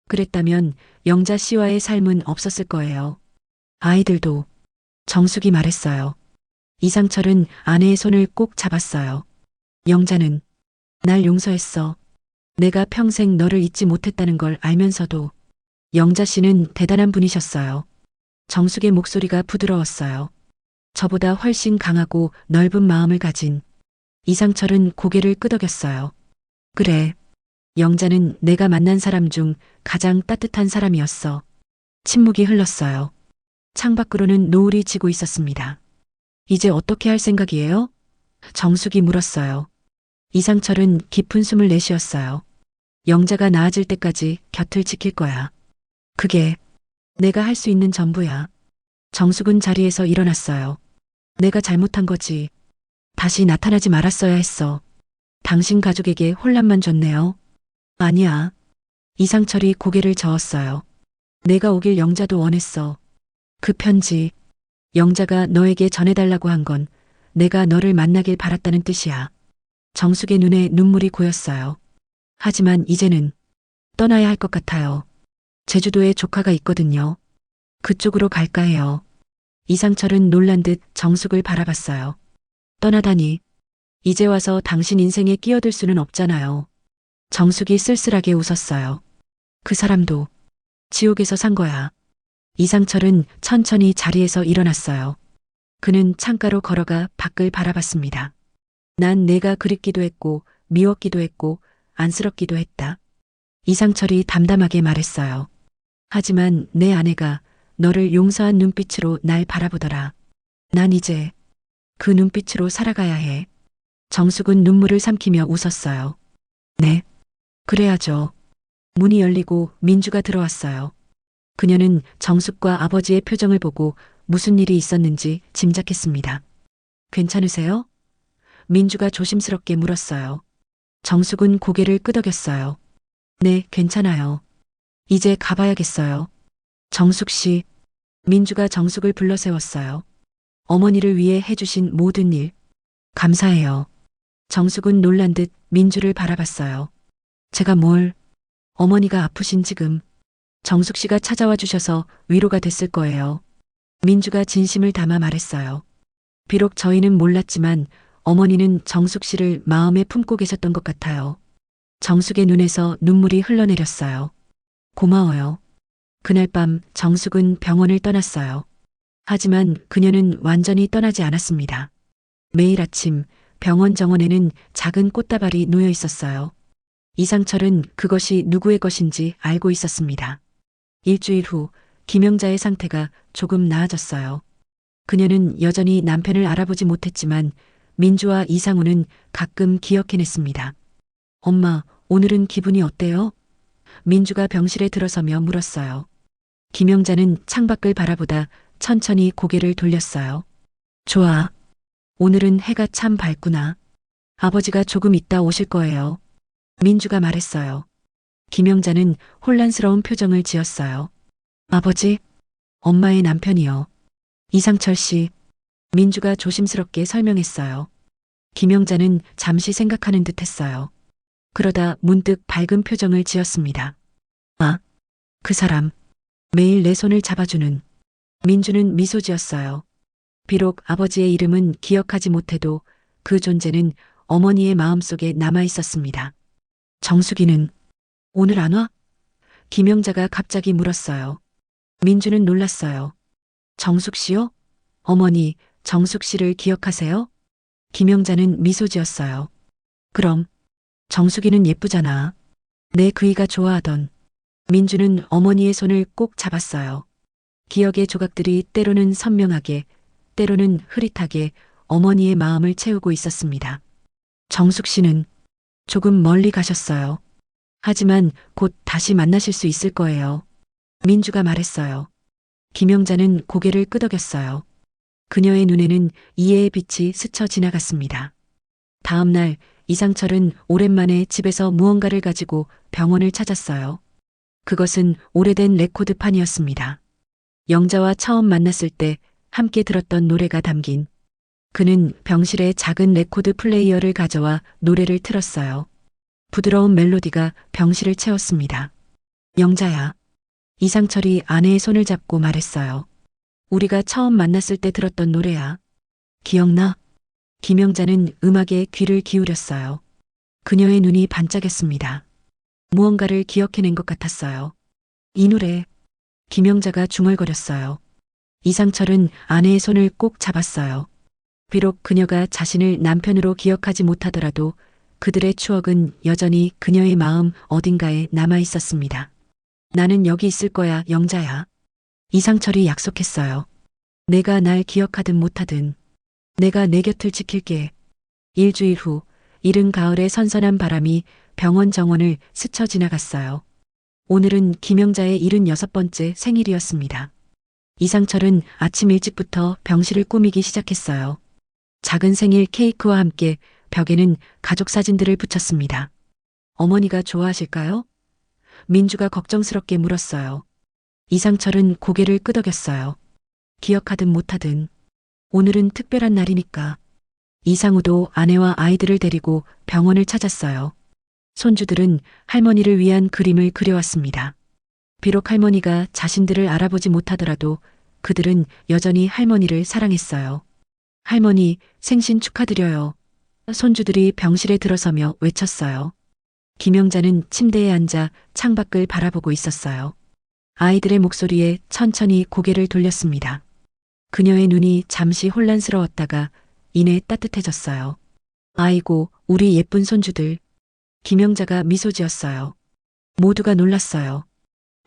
그랬다면 영자 씨와의 삶은 없었을 거예요. 아이들도. 정숙이 말했어요. 이상철은 아내의 손을 꼭 잡았어요. 영자는 날 용서했어. 내가 평생 너를 잊지 못했다는 걸 알면서도. 영자 씨는 대단한 분이셨어요. 정숙의 목소리가 부드러웠어요. 저보다 훨씬 강하고 넓은 마음을 가진. 이상철은 고개를 끄덕였어요. 그래. 영자는 내가 만난 사람 중 가장 따뜻한 사람이었어. 침묵이 흘렀어요. 창밖으로는 노을이 지고 있었습니다. 이제 어떻게 할 생각이에요? 정숙이 물었어요. 이상철은 깊은 숨을 내쉬었어요. 영자가 나아질 때까지 곁을 지킬 거야. 그게 내가 할 수 있는 전부야. 정숙은 자리에서 일어났어요. 내가 잘못한 거지. 다시 나타나지 말았어야 했어. 당신 가족에게 혼란만 줬네요. 아니야. 이상철이 고개를 저었어요. 내가 오길 영자도 원했어. 그 편지, 영자가 너에게 전해달라고 한 건 내가 너를 만나길 바랐다는 뜻이야. 정숙의 눈에 눈물이 고였어요. 하지만 이제는 떠나야 할 것 같아요. 제주도에 조카가 있거든요. 그쪽으로 갈까 해요. 이상철은 놀란 듯 정숙을 바라봤어요. 떠나다니. 이제 와서 당신 인생에 끼어들 수는 없잖아요. 정숙이 쓸쓸하게 웃었어요. 그 사람도 지옥에서 산 거야. 이상철은 천천히 자리에서 일어났어요. 그는 창가로 걸어가 밖을 바라봤습니다. 난 내가 그립기도 했고 미웠기도 했고 안쓰럽기도 했다. 이상철이 담담하게 말했어요. 하지만 내 아내가 너를 용서한 눈빛으로 날 바라보더라. 난 이제 그 눈빛으로 살아가야 해. 정숙은 눈물을 삼키며 웃었어요. 네. 그래야죠. 문이 열리고 민주가 들어왔어요. 그녀는 정숙과 아버지의 표정을 보고 무슨 일이 있었는지 짐작했습니다. 괜찮으세요? 민주가 조심스럽게 물었어요. 정숙은 고개를 끄덕였어요. 네, 괜찮아요. 이제 가봐야겠어요. 정숙 씨. 민주가 정숙을 불러 세웠어요. 어머니를 위해 해주신 모든 일 감사해요. 정숙은 놀란 듯 민주를 바라봤어요. 제가 뭘? 어머니가 아프신 지금 정숙 씨가 찾아와 주셔서 위로가 됐을 거예요. 민주가 진심을 담아 말했어요. 비록 저희는 몰랐지만 어머니는 정숙 씨를 마음에 품고 계셨던 것 같아요. 정숙의 눈에서 눈물이 흘러내렸어요. 고마워요. 그날 밤 정숙은 병원을 떠났어요. 하지만 그녀는 완전히 떠나지 않았습니다. 매일 아침 병원 정원에는 작은 꽃다발이 놓여 있었어요. 이상철은 그것이 누구의 것인지 알고 있었습니다. 일주일 후 김영자의 상태가 조금 나아졌어요. 그녀는 여전히 남편을 알아보지 못했지만 민주와 이상우는 가끔 기억해냈습니다. 엄마, 오늘은 기분이 어때요? 민주가 병실에 들어서며 물었어요. 김영자는 창밖을 바라보다 천천히 고개를 돌렸어요. 좋아. 오늘은 해가 참 밝구나. 아버지가 조금 있다 오실 거예요. 민주가 말했어요. 김영자는 혼란스러운 표정을 지었어요. 아버지? 엄마의 남편이요. 이상철 씨. 민주가 조심스럽게 설명했어요. 김영자는 잠시 생각하는 듯 했어요. 그러다 문득 밝은 표정을 지었습니다. 아, 그 사람. 매일 내 손을 잡아주는. 민주는 미소 지었어요. 비록 아버지의 이름은 기억하지 못해도 그 존재는 어머니의 마음속에 남아 있었습니다. 정숙이는 오늘 안 와? 김영자가 갑자기 물었어요. 민주는 놀랐어요. 정숙 씨요? 어머니, 정숙 씨를 기억하세요? 김영자는 미소 지었어요. 그럼, 정숙이는 예쁘잖아. 내 그이가 좋아하던. 민주는 어머니의 손을 꼭 잡았어요. 기억의 조각들이 때로는 선명하게, 때로는 흐릿하게 어머니의 마음을 채우고 있었습니다. 정숙 씨는 조금 멀리 가셨어요. 하지만 곧 다시 만나실 수 있을 거예요. 민주가 말했어요. 김영자는 고개를 끄덕였어요. 그녀의 눈에는 이해의 빛이 스쳐 지나갔습니다. 다음 날 이상철은 오랜만에 집에서 무언가를 가지고 병원을 찾았어요. 그것은 오래된 레코드판이었습니다. 영자와 처음 만났을 때 함께 들었던 노래가 담긴. 그는 병실에 작은 레코드 플레이어를 가져와 노래를 틀었어요. 부드러운 멜로디가 병실을 채웠습니다. 영자야. 이상철이 아내의 손을 잡고 말했어요. 우리가 처음 만났을 때 들었던 노래야. 기억나? 김영자는 음악에 귀를 기울였어요. 그녀의 눈이 반짝였습니다. 무언가를 기억해낸 것 같았어요. 이 노래. 김영자가 중얼거렸어요. 이상철은 아내의 손을 꼭 잡았어요. 비록 그녀가 자신을 남편으로 기억하지 못하더라도 그들의 추억은 여전히 그녀의 마음 어딘가에 남아 있었습니다. 나는 여기 있을 거야, 영자야. 이상철이 약속했어요. 내가 날 기억하든 못하든 내가 내 곁을 지킬게. 일주일 후 이른 가을의 선선한 바람이 병원 정원을 스쳐 지나갔어요. 오늘은 김영자의 76번째 생일이었습니다. 이상철은 아침 일찍부터 병실을 꾸미기 시작했어요. 작은 생일 케이크와 함께 벽에는 가족 사진들을 붙였습니다. 어머니가 좋아하실까요? 민주가 걱정스럽게 물었어요. 이상철은 고개를 끄덕였어요. 기억하든 못하든 오늘은 특별한 날이니까. 이상우도 아내와 아이들을 데리고 병원을 찾았어요. 손주들은 할머니를 위한 그림을 그려왔습니다. 비록 할머니가 자신들을 알아보지 못하더라도 그들은 여전히 할머니를 사랑했어요. 할머니, 생신 축하드려요. 손주들이 병실에 들어서며 외쳤어요. 김영자는 침대에 앉아 창밖을 바라보고 있었어요. 아이들의 목소리에 천천히 고개를 돌렸습니다. 그녀의 눈이 잠시 혼란스러웠다가 이내 따뜻해졌어요. 아이고, 우리 예쁜 손주들. 김영자가 미소 지었어요. 모두가 놀랐어요.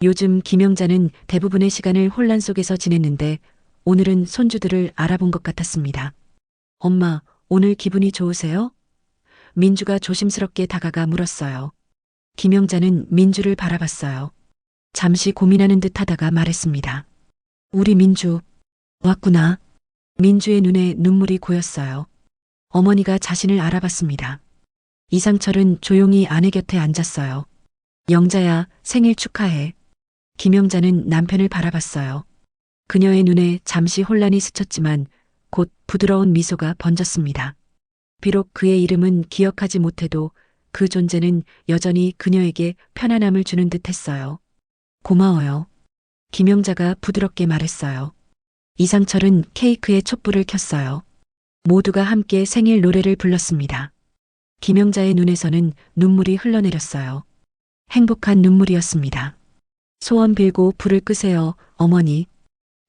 요즘 김영자는 대부분의 시간을 혼란 속에서 지냈는데 오늘은 손주들을 알아본 것 같았습니다. 엄마, 오늘 기분이 좋으세요? 민주가 조심스럽게 다가가 물었어요. 김영자는 민주를 바라봤어요. 잠시 고민하는 듯 하다가 말했습니다. 우리 민주, 왔구나. 민주의 눈에 눈물이 고였어요. 어머니가 자신을 알아봤습니다. 이상철은 조용히 아내 곁에 앉았어요. 영자야, 생일 축하해. 김영자는 남편을 바라봤어요. 그녀의 눈에 잠시 혼란이 스쳤지만 곧 부드러운 미소가 번졌습니다. 비록 그의 이름은 기억하지 못해도 그 존재는 여전히 그녀에게 편안함을 주는 듯 했어요. 고마워요. 김영자가 부드럽게 말했어요. 이상철은 케이크에 촛불을 켰어요. 모두가 함께 생일 노래를 불렀습니다. 김영자의 눈에서는 눈물이 흘러내렸어요. 행복한 눈물이었습니다. 소원 빌고 불을 끄세요, 어머니.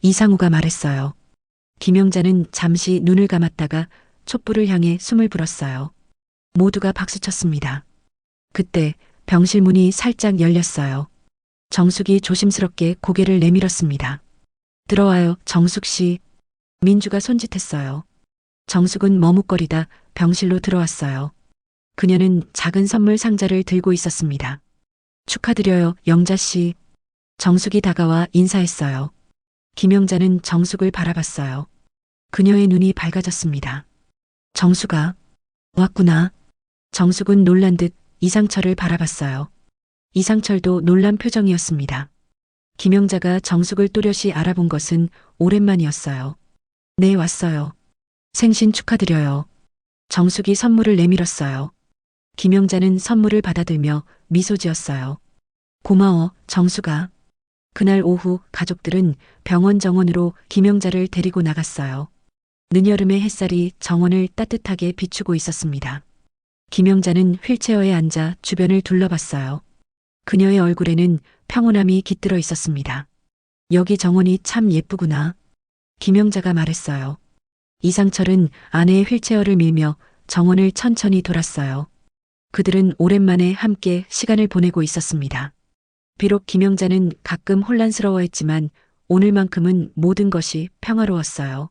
이상우가 말했어요. 김영자는 잠시 눈을 감았다가 촛불을 향해 숨을 불었어요. 모두가 박수쳤습니다. 그때 병실 문이 살짝 열렸어요. 정숙이 조심스럽게 고개를 내밀었습니다. 들어와요, 정숙 씨. 민주가 손짓했어요. 정숙은 머뭇거리다 병실로 들어왔어요. 그녀는 작은 선물 상자를 들고 있었습니다. 축하드려요, 영자씨. 정숙이 다가와 인사했어요. 김영자는 정숙을 바라봤어요. 그녀의 눈이 밝아졌습니다. 정숙아, 왔구나. 정숙은 놀란 듯 이상철을 바라봤어요. 이상철도 놀란 표정이었습니다. 김영자가 정숙을 또렷이 알아본 것은 오랜만이었어요. 네, 왔어요. 생신 축하드려요. 정숙이 선물을 내밀었어요. 김영자는 선물을 받아들며 미소 지었어요. 고마워, 정숙아. 그날 오후 가족들은 병원 정원으로 김영자를 데리고 나갔어요. 늦여름의 햇살이 정원을 따뜻하게 비추고 있었습니다. 김영자는 휠체어에 앉아 주변을 둘러봤어요. 그녀의 얼굴에는 평온함이 깃들어 있었습니다. 여기 정원이 참 예쁘구나. 김영자가 말했어요. 이상철은 아내의 휠체어를 밀며 정원을 천천히 돌았어요. 그들은 오랜만에 함께 시간을 보내고 있었습니다. 비록 김영자는 가끔 혼란스러워했지만 오늘만큼은 모든 것이 평화로웠어요.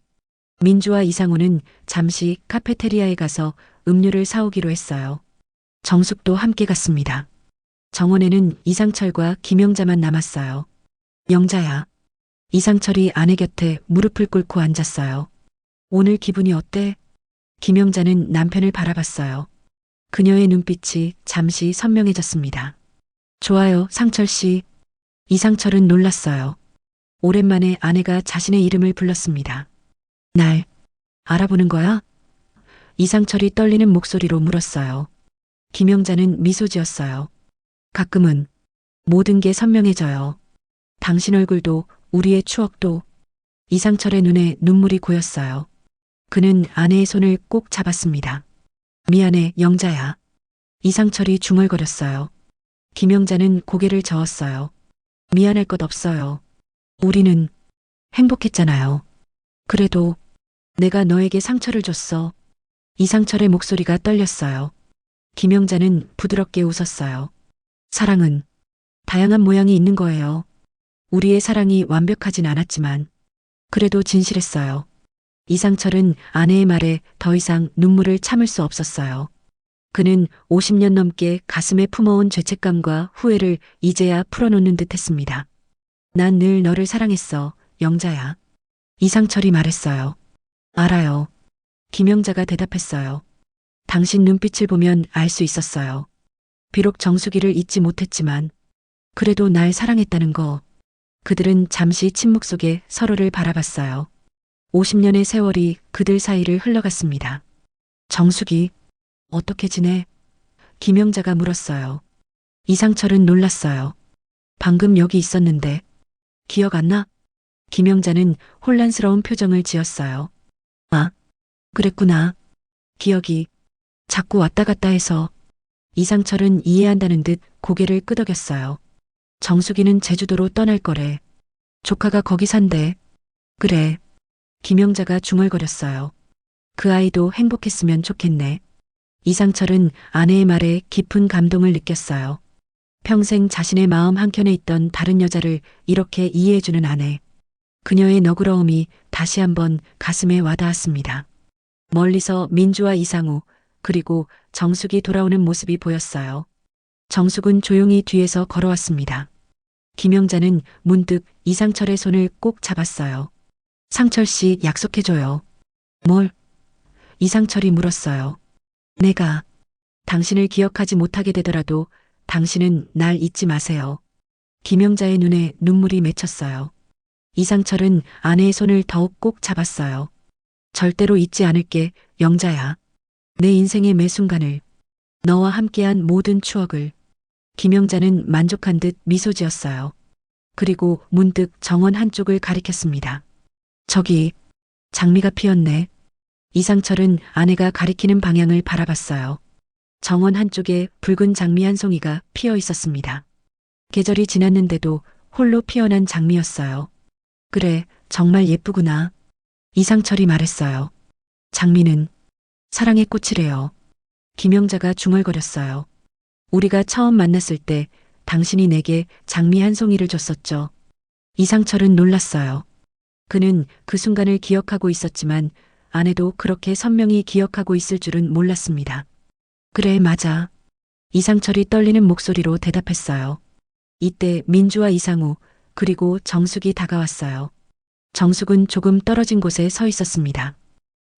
민주와 이상우는 잠시 카페테리아에 가서 음료를 사오기로 했어요. 정숙도 함께 갔습니다. 정원에는 이상철과 김영자만 남았어요. 영자야. 이상철이 아내 곁에 무릎을 꿇고 앉았어요. 오늘 기분이 어때? 김영자는 남편을 바라봤어요. 그녀의 눈빛이 잠시 선명해졌습니다. 좋아요, 상철 씨. 이상철은 놀랐어요. 오랜만에 아내가 자신의 이름을 불렀습니다. 날 알아보는 거야? 이상철이 떨리는 목소리로 물었어요. 김영자는 미소 지었어요. 가끔은 모든 게 선명해져요. 당신 얼굴도 우리의 추억도. 이상철의 눈에 눈물이 고였어요. 그는 아내의 손을 꼭 잡았습니다. 미안해, 영자야. 이상철이 중얼거렸어요. 김영자는 고개를 저었어요. 미안할 것 없어요. 우리는 행복했잖아요. 그래도 내가 너에게 상처를 줬어. 이상철의 목소리가 떨렸어요. 김영자는 부드럽게 웃었어요. 사랑은 다양한 모양이 있는 거예요. 우리의 사랑이 완벽하진 않았지만 그래도 진실했어요. 이상철은 아내의 말에 더 이상 눈물을 참을 수 없었어요. 그는 50년 넘게 가슴에 품어온 죄책감과 후회를 이제야 풀어놓는 듯 했습니다. 난 늘 너를 사랑했어, 영자야. 이상철이 말했어요. 알아요. 김영자가 대답했어요. 당신 눈빛을 보면 알 수 있었어요. 비록 정수기를 잊지 못했지만 그래도 날 사랑했다는 거. 그들은 잠시 침묵 속에 서로를 바라봤어요. 50년의 세월이 그들 사이를 흘러갔습니다. 정숙이 어떻게 지내? 김영자가 물었어요. 이상철은 놀랐어요. 방금 여기 있었는데 기억 안 나? 김영자는 혼란스러운 표정을 지었어요. 아, 그랬구나. 기억이 자꾸 왔다 갔다 해서. 이상철은 이해한다는 듯 고개를 끄덕였어요. 정숙이는 제주도로 떠날 거래. 조카가 거기 산대. 그래. 김영자가 중얼거렸어요. 그 아이도 행복했으면 좋겠네. 이상철은 아내의 말에 깊은 감동을 느꼈어요. 평생 자신의 마음 한켠에 있던 다른 여자를 이렇게 이해해주는 아내. 그녀의 너그러움이 다시 한번 가슴에 와닿았습니다. 멀리서 민주와 이상우, 그리고 정숙이 돌아오는 모습이 보였어요. 정숙은 조용히 뒤에서 걸어왔습니다. 김영자는 문득 이상철의 손을 꼭 잡았어요. 상철 씨, 약속해줘요. 뭘? 이상철이 물었어요. 내가 당신을 기억하지 못하게 되더라도 당신은 날 잊지 마세요. 김영자의 눈에 눈물이 맺혔어요. 이상철은 아내의 손을 더욱 꼭 잡았어요. 절대로 잊지 않을게, 영자야. 내 인생의 매 순간을, 너와 함께한 모든 추억을. 김영자는 만족한 듯 미소 지었어요. 그리고 문득 정원 한쪽을 가리켰습니다. 저기 장미가 피었네. 이상철은 아내가 가리키는 방향을 바라봤어요. 정원 한쪽에 붉은 장미 한 송이가 피어 있었습니다. 계절이 지났는데도 홀로 피어난 장미였어요. 그래, 정말 예쁘구나. 이상철이 말했어요. 장미는 사랑의 꽃이래요. 김영자가 중얼거렸어요. 우리가 처음 만났을 때 당신이 내게 장미 한 송이를 줬었죠. 이상철은 놀랐어요. 그는 그 순간을 기억하고 있었지만 아내도 그렇게 선명히 기억하고 있을 줄은 몰랐습니다. 그래, 맞아. 이상철이 떨리는 목소리로 대답했어요. 이때 민주와 이상우, 그리고 정숙이 다가왔어요. 정숙은 조금 떨어진 곳에 서 있었습니다.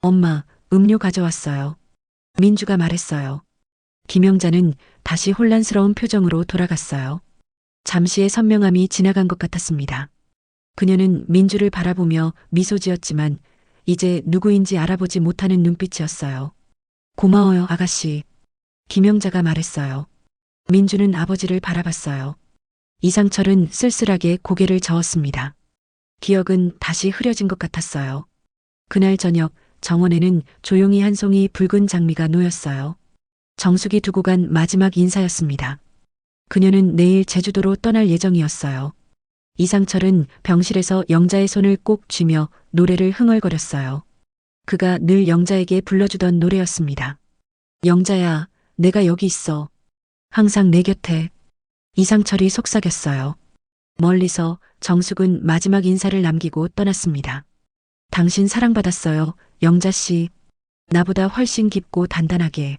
엄마, 음료 가져왔어요. 민주가 말했어요. 김영자는 다시 혼란스러운 표정으로 돌아갔어요. 잠시의 선명함이 지나간 것 같았습니다. 그녀는 민주를 바라보며 미소 지었지만 이제 누구인지 알아보지 못하는 눈빛이었어요. 고마워요, 아가씨. 김영자가 말했어요. 민주는 아버지를 바라봤어요. 이상철은 쓸쓸하게 고개를 저었습니다. 기억은 다시 흐려진 것 같았어요. 그날 저녁 정원에는 조용히 한 송이 붉은 장미가 놓였어요. 정숙이 두고 간 마지막 인사였습니다. 그녀는 내일 제주도로 떠날 예정이었어요. 이상철은 병실에서 영자의 손을 꼭 쥐며 노래를 흥얼거렸어요. 그가 늘 영자에게 불러주던 노래였습니다. 영자야, 내가 여기 있어. 항상 내 곁에. 이상철이 속삭였어요. 멀리서 정숙은 마지막 인사를 남기고 떠났습니다. 당신 사랑받았어요, 영자 씨. 나보다 훨씬 깊고 단단하게.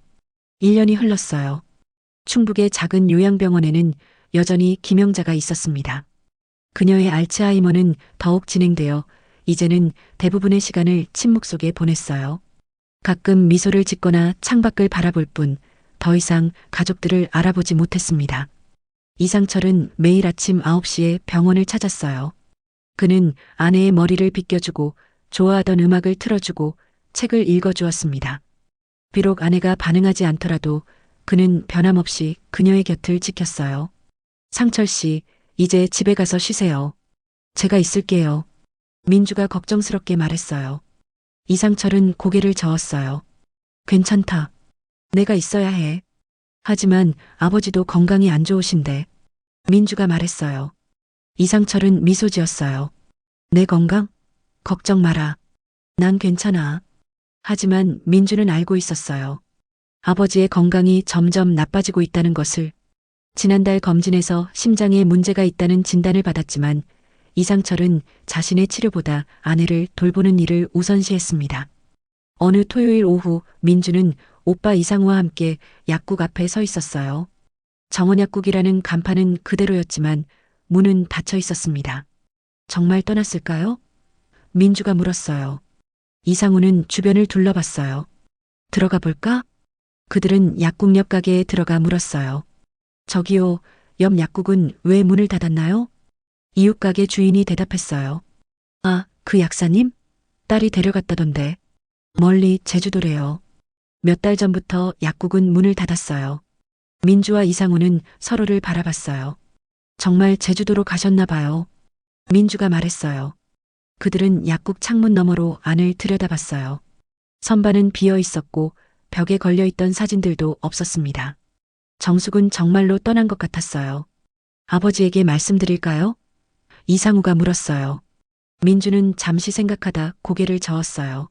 1년이 흘렀어요. 충북의 작은 요양병원에는 여전히 김영자가 있었습니다. 그녀의 알츠하이머는 더욱 진행되어 이제는 대부분의 시간을 침묵 속에 보냈어요. 가끔 미소를 짓거나 창밖을 바라볼 뿐 더 이상 가족들을 알아보지 못했습니다. 이상철은 매일 아침 9시에 병원을 찾았어요. 그는 아내의 머리를 빗겨주고 좋아하던 음악을 틀어주고 책을 읽어주었습니다. 비록 아내가 반응하지 않더라도 그는 변함없이 그녀의 곁을 지켰어요. 상철 씨, 이제 집에 가서 쉬세요. 제가 있을게요. 민주가 걱정스럽게 말했어요. 이상철은 고개를 저었어요. 괜찮다. 내가 있어야 해. 하지만 아버지도 건강이 안 좋으신데. 민주가 말했어요. 이상철은 미소 지었어요. 내 건강? 걱정 마라. 난 괜찮아. 하지만 민주는 알고 있었어요. 아버지의 건강이 점점 나빠지고 있다는 것을. 지난달 검진에서 심장에 문제가 있다는 진단을 받았지만 이상철은 자신의 치료보다 아내를 돌보는 일을 우선시했습니다. 어느 토요일 오후 민주는 오빠 이상우와 함께 약국 앞에 서 있었어요. 정원약국이라는 간판은 그대로였지만 문은 닫혀 있었습니다. 정말 떠났을까요? 민주가 물었어요. 이상우는 주변을 둘러봤어요. 들어가 볼까? 그들은 약국 옆 가게에 들어가 물었어요. 저기요, 옆 약국은 왜 문을 닫았나요? 이웃 가게 주인이 대답했어요. 아, 그 약사님? 딸이 데려갔다던데. 멀리 제주도래요. 몇 달 전부터 약국은 문을 닫았어요. 민주와 이상우는 서로를 바라봤어요. 정말 제주도로 가셨나 봐요. 민주가 말했어요. 그들은 약국 창문 너머로 안을 들여다봤어요. 선반은 비어 있었고 벽에 걸려 있던 사진들도 없었습니다. 정숙은 정말로 떠난 것 같았어요. 아버지에게 말씀드릴까요? 이상우가 물었어요. 민주는 잠시 생각하다 고개를 저었어요.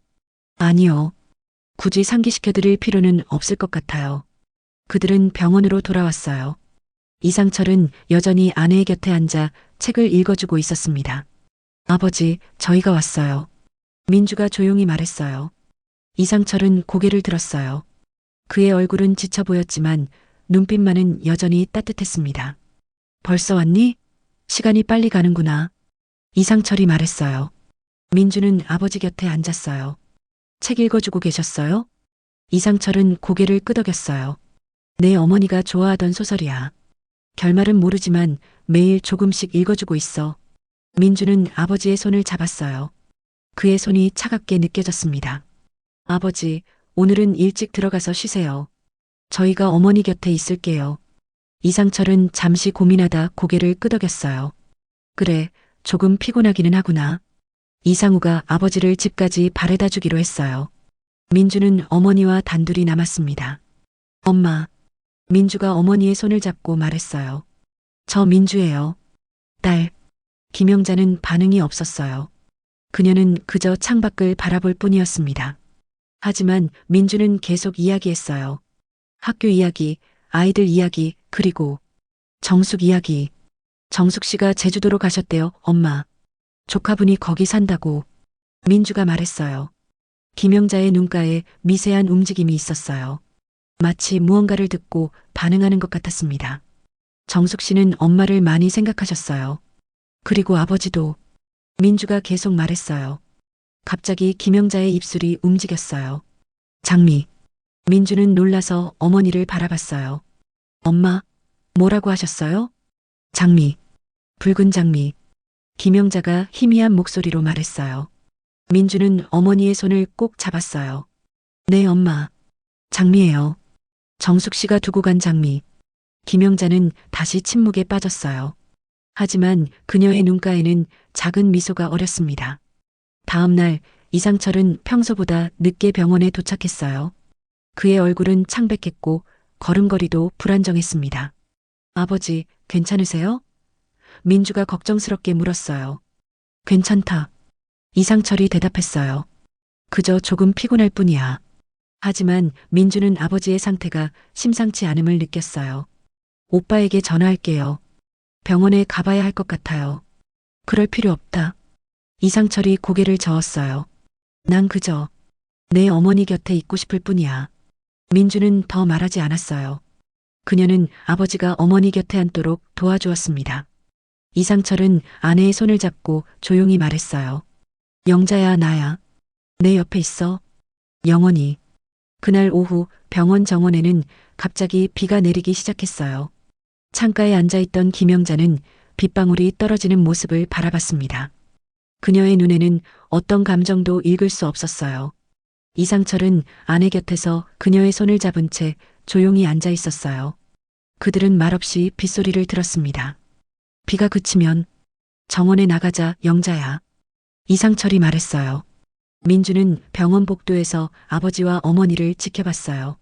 아니요. 굳이 상기시켜드릴 필요는 없을 것 같아요. 그들은 병원으로 돌아왔어요. 이상철은 여전히 아내의 곁에 앉아 책을 읽어주고 있었습니다. 아버지, 저희가 왔어요. 민주가 조용히 말했어요. 이상철은 고개를 들었어요. 그의 얼굴은 지쳐 보였지만 눈빛만은 여전히 따뜻했습니다. 벌써 왔니? 시간이 빨리 가는구나. 이상철이 말했어요. 민주는 아버지 곁에 앉았어요. 책 읽어주고 계셨어요? 이상철은 고개를 끄덕였어요. 내 어머니가 좋아하던 소설이야. 결말은 모르지만 매일 조금씩 읽어주고 있어. 민주는 아버지의 손을 잡았어요. 그의 손이 차갑게 느껴졌습니다. 아버지, 오늘은 일찍 들어가서 쉬세요. 저희가 어머니 곁에 있을게요. 이상철은 잠시 고민하다 고개를 끄덕였어요. 그래, 조금 피곤하기는 하구나. 이상우가 아버지를 집까지 바래다 주기로 했어요. 민주는 어머니와 단둘이 남았습니다. 엄마. 민주가 어머니의 손을 잡고 말했어요. 저 민주예요. 딸. 김영자는 반응이 없었어요. 그녀는 그저 창밖을 바라볼 뿐이었습니다. 하지만 민주는 계속 이야기했어요. 학교 이야기, 아이들 이야기, 그리고 정숙 이야기. 정숙 씨가 제주도로 가셨대요, 엄마. 조카분이 거기 산다고. 민주가 말했어요. 김영자의 눈가에 미세한 움직임이 있었어요. 마치 무언가를 듣고 반응하는 것 같았습니다. 정숙 씨는 엄마를 많이 생각하셨어요. 그리고 아버지도. 민주가 계속 말했어요. 갑자기 김영자의 입술이 움직였어요. 장미. 민주는 놀라서 어머니를 바라봤어요. 엄마, 뭐라고 하셨어요? 장미. 붉은 장미. 김영자가 희미한 목소리로 말했어요. 민주는 어머니의 손을 꼭 잡았어요. 네, 엄마. 장미예요. 정숙 씨가 두고 간 장미. 김영자는 다시 침묵에 빠졌어요. 하지만 그녀의 눈가에는 작은 미소가 어렸습니다. 다음 날 이상철은 평소보다 늦게 병원에 도착했어요. 그의 얼굴은 창백했고 걸음걸이도 불안정했습니다. 아버지, 괜찮으세요? 민주가 걱정스럽게 물었어요. 괜찮다. 이상철이 대답했어요. 그저 조금 피곤할 뿐이야. 하지만 민주는 아버지의 상태가 심상치 않음을 느꼈어요. 오빠에게 전화할게요. 병원에 가봐야 할 것 같아요. 그럴 필요 없다. 이상철이 고개를 저었어요. 난 그저 내 어머니 곁에 있고 싶을 뿐이야. 민주는 더 말하지 않았어요. 그녀는 아버지가 어머니 곁에 앉도록 도와주었습니다. 이상철은 아내의 손을 잡고 조용히 말했어요. 영자야, 나야. 내 옆에 있어. 영원히. 그날 오후 병원 정원에는 갑자기 비가 내리기 시작했어요. 창가에 앉아있던 김영자는 빗방울이 떨어지는 모습을 바라봤습니다. 그녀의 눈에는 어떤 감정도 읽을 수 없었어요. 이상철은 아내 곁에서 그녀의 손을 잡은 채 조용히 앉아 있었어요. 그들은 말없이 빗소리를 들었습니다. 비가 그치면 정원에 나가자, 영자야. 이상철이 말했어요. 민주는 병원 복도에서 아버지와 어머니를 지켜봤어요.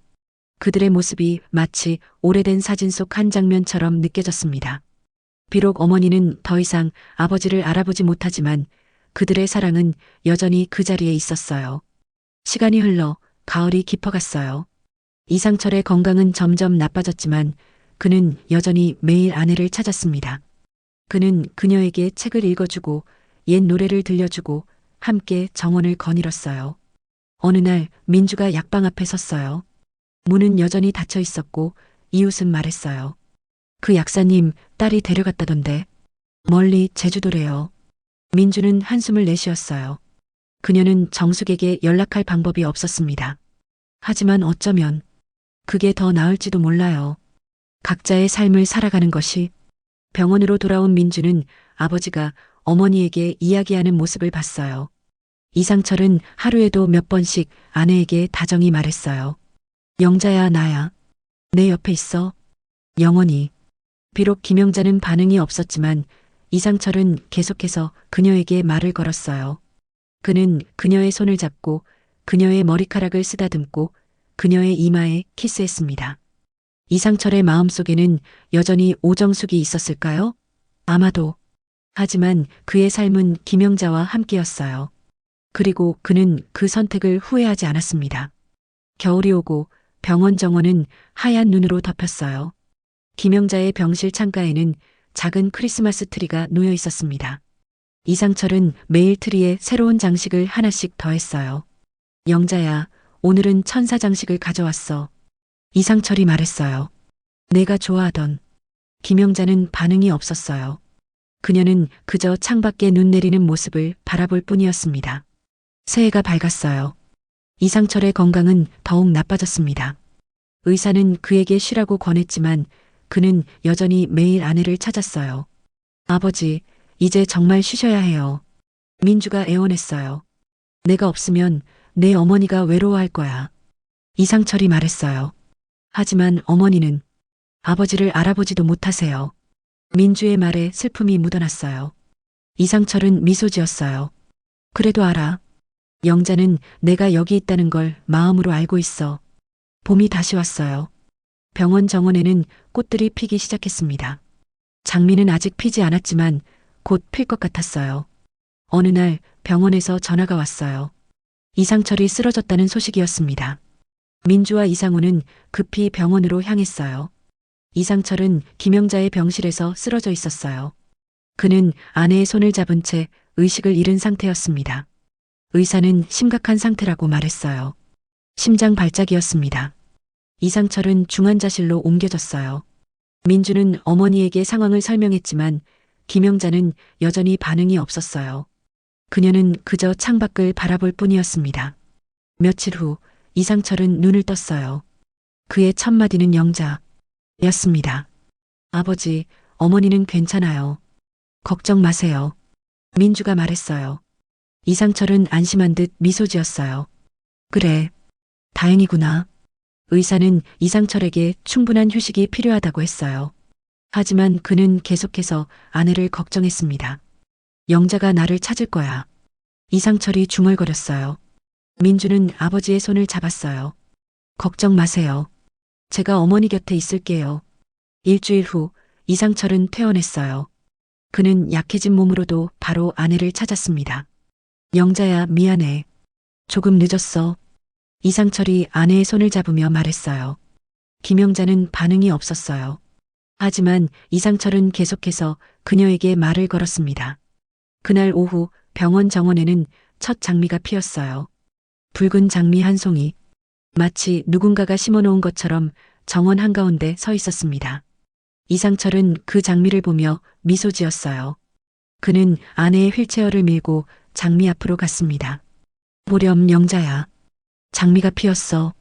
그들의 모습이 마치 오래된 사진 속 한 장면처럼 느껴졌습니다. 비록 어머니는 더 이상 아버지를 알아보지 못하지만 그들의 사랑은 여전히 그 자리에 있었어요. 시간이 흘러 가을이 깊어갔어요. 이상철의 건강은 점점 나빠졌지만 그는 여전히 매일 아내를 찾았습니다. 그는 그녀에게 책을 읽어주고 옛 노래를 들려주고 함께 정원을 거닐었어요. 어느 날 민주가 약방 앞에 섰어요. 문은 여전히 닫혀 있었고 이웃은 말했어요. 그 약사님 딸이 데려갔다던데. 멀리 제주도래요. 민주는 한숨을 내쉬었어요. 그녀는 정숙에게 연락할 방법이 없었습니다. 하지만 어쩌면 그게 더 나을지도 몰라요. 각자의 삶을 살아가는 것이. 병원으로 돌아온 민주는 아버지가 어머니에게 이야기하는 모습을 봤어요. 이상철은 하루에도 몇 번씩 아내에게 다정히 말했어요. 영자야, 나야. 내 옆에 있어. 영원히. 비록 김영자는 반응이 없었지만 이상철은 계속해서 그녀에게 말을 걸었어요. 그는 그녀의 손을 잡고 그녀의 머리카락을 쓰다듬고 그녀의 이마에 키스했습니다. 이상철의 마음속에는 여전히 오정숙이 있었을까요? 아마도. 하지만 그의 삶은 김영자와 함께였어요. 그리고 그는 그 선택을 후회하지 않았습니다. 겨울이 오고 병원 정원은 하얀 눈으로 덮였어요. 김영자의 병실 창가에는 작은 크리스마스 트리가 놓여 있었습니다. 이상철은 매일 트리에 새로운 장식을 하나씩 더했어요. 영자야, 오늘은 천사 장식을 가져왔어. 이상철이 말했어요. 내가 좋아하던. 김영자는 반응이 없었어요. 그녀는 그저 창밖에 눈 내리는 모습을 바라볼 뿐이었습니다. 새해가 밝았어요. 이상철의 건강은 더욱 나빠졌습니다. 의사는 그에게 쉬라고 권했지만 그는 여전히 매일 아내를 찾았어요. 아버지, 이제 정말 쉬셔야 해요. 민주가 애원했어요. 내가 없으면 내 어머니가 외로워할 거야. 이상철이 말했어요. 하지만 어머니는 아버지를 알아보지도 못하세요. 민주의 말에 슬픔이 묻어났어요. 이상철은 미소 지었어요. 그래도 알아. 영자는 내가 여기 있다는 걸 마음으로 알고 있어. 봄이 다시 왔어요. 병원 정원에는 꽃들이 피기 시작했습니다. 장미는 아직 피지 않았지만 곧 필 것 같았어요. 어느 날 병원에서 전화가 왔어요. 이상철이 쓰러졌다는 소식이었습니다. 민주와 이상우는 급히 병원으로 향했어요. 이상철은 김영자의 병실에서 쓰러져 있었어요. 그는 아내의 손을 잡은 채 의식을 잃은 상태였습니다. 의사는 심각한 상태라고 말했어요. 심장 발작이었습니다. 이상철은 중환자실로 옮겨졌어요. 민주는 어머니에게 상황을 설명했지만 김영자는 여전히 반응이 없었어요. 그녀는 그저 창밖을 바라볼 뿐이었습니다. 며칠 후 이상철은 눈을 떴어요. 그의 첫 마디는 영자였습니다. 아버지, 어머니는 괜찮아요. 걱정 마세요. 민주가 말했어요. 이상철은 안심한 듯 미소 지었어요. 그래, 다행이구나. 의사는 이상철에게 충분한 휴식이 필요하다고 했어요. 하지만 그는 계속해서 아내를 걱정했습니다. 영자가 나를 찾을 거야. 이상철이 중얼거렸어요. 민주는 아버지의 손을 잡았어요. 걱정 마세요. 제가 어머니 곁에 있을게요. 일주일 후 이상철은 퇴원했어요. 그는 약해진 몸으로도 바로 아내를 찾았습니다. 영자야, 미안해. 조금 늦었어. 이상철이 아내의 손을 잡으며 말했어요. 김영자는 반응이 없었어요. 하지만 이상철은 계속해서 그녀에게 말을 걸었습니다. 그날 오후 병원 정원에는 첫 장미가 피었어요. 붉은 장미 한 송이, 마치 누군가가 심어놓은 것처럼 정원 한가운데 서 있었습니다. 이상철은 그 장미를 보며 미소 지었어요. 그는 아내의 휠체어를 밀고 장미 앞으로 갔습니다. 보렴, 영자야. 장미가 피었어.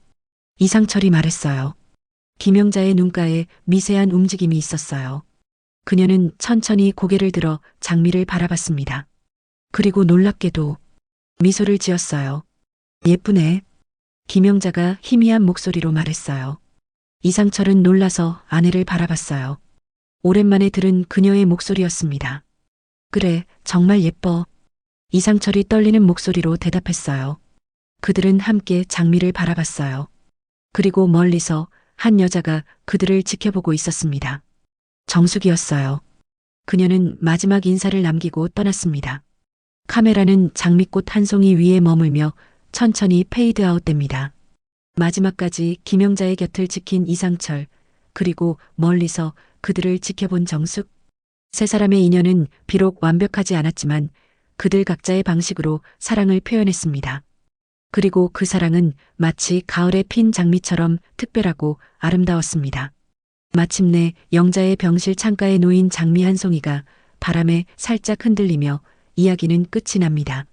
이상철이 말했어요. 김영자의 눈가에 미세한 움직임이 있었어요. 그녀는 천천히 고개를 들어 장미를 바라봤습니다. 그리고 놀랍게도 미소를 지었어요. 예쁘네. 김영자가 희미한 목소리로 말했어요. 이상철은 놀라서 아내를 바라봤어요. 오랜만에 들은 그녀의 목소리였습니다. 그래, 정말 예뻐. 이상철이 떨리는 목소리로 대답했어요. 그들은 함께 장미를 바라봤어요. 그리고 멀리서 한 여자가 그들을 지켜보고 있었습니다. 정숙이었어요. 그녀는 마지막 인사를 남기고 떠났습니다. 카메라는 장미꽃 한 송이 위에 머물며 천천히 페이드아웃됩니다. 마지막까지 김영자의 곁을 지킨 이상철, 그리고 멀리서 그들을 지켜본 정숙. 세 사람의 인연은 비록 완벽하지 않았지만 그들 각자의 방식으로 사랑을 표현했습니다. 그리고 그 사랑은 마치 가을에 핀 장미처럼 특별하고 아름다웠습니다. 마침내 영자의 병실 창가에 놓인 장미 한 송이가 바람에 살짝 흔들리며 이야기는 끝이 납니다.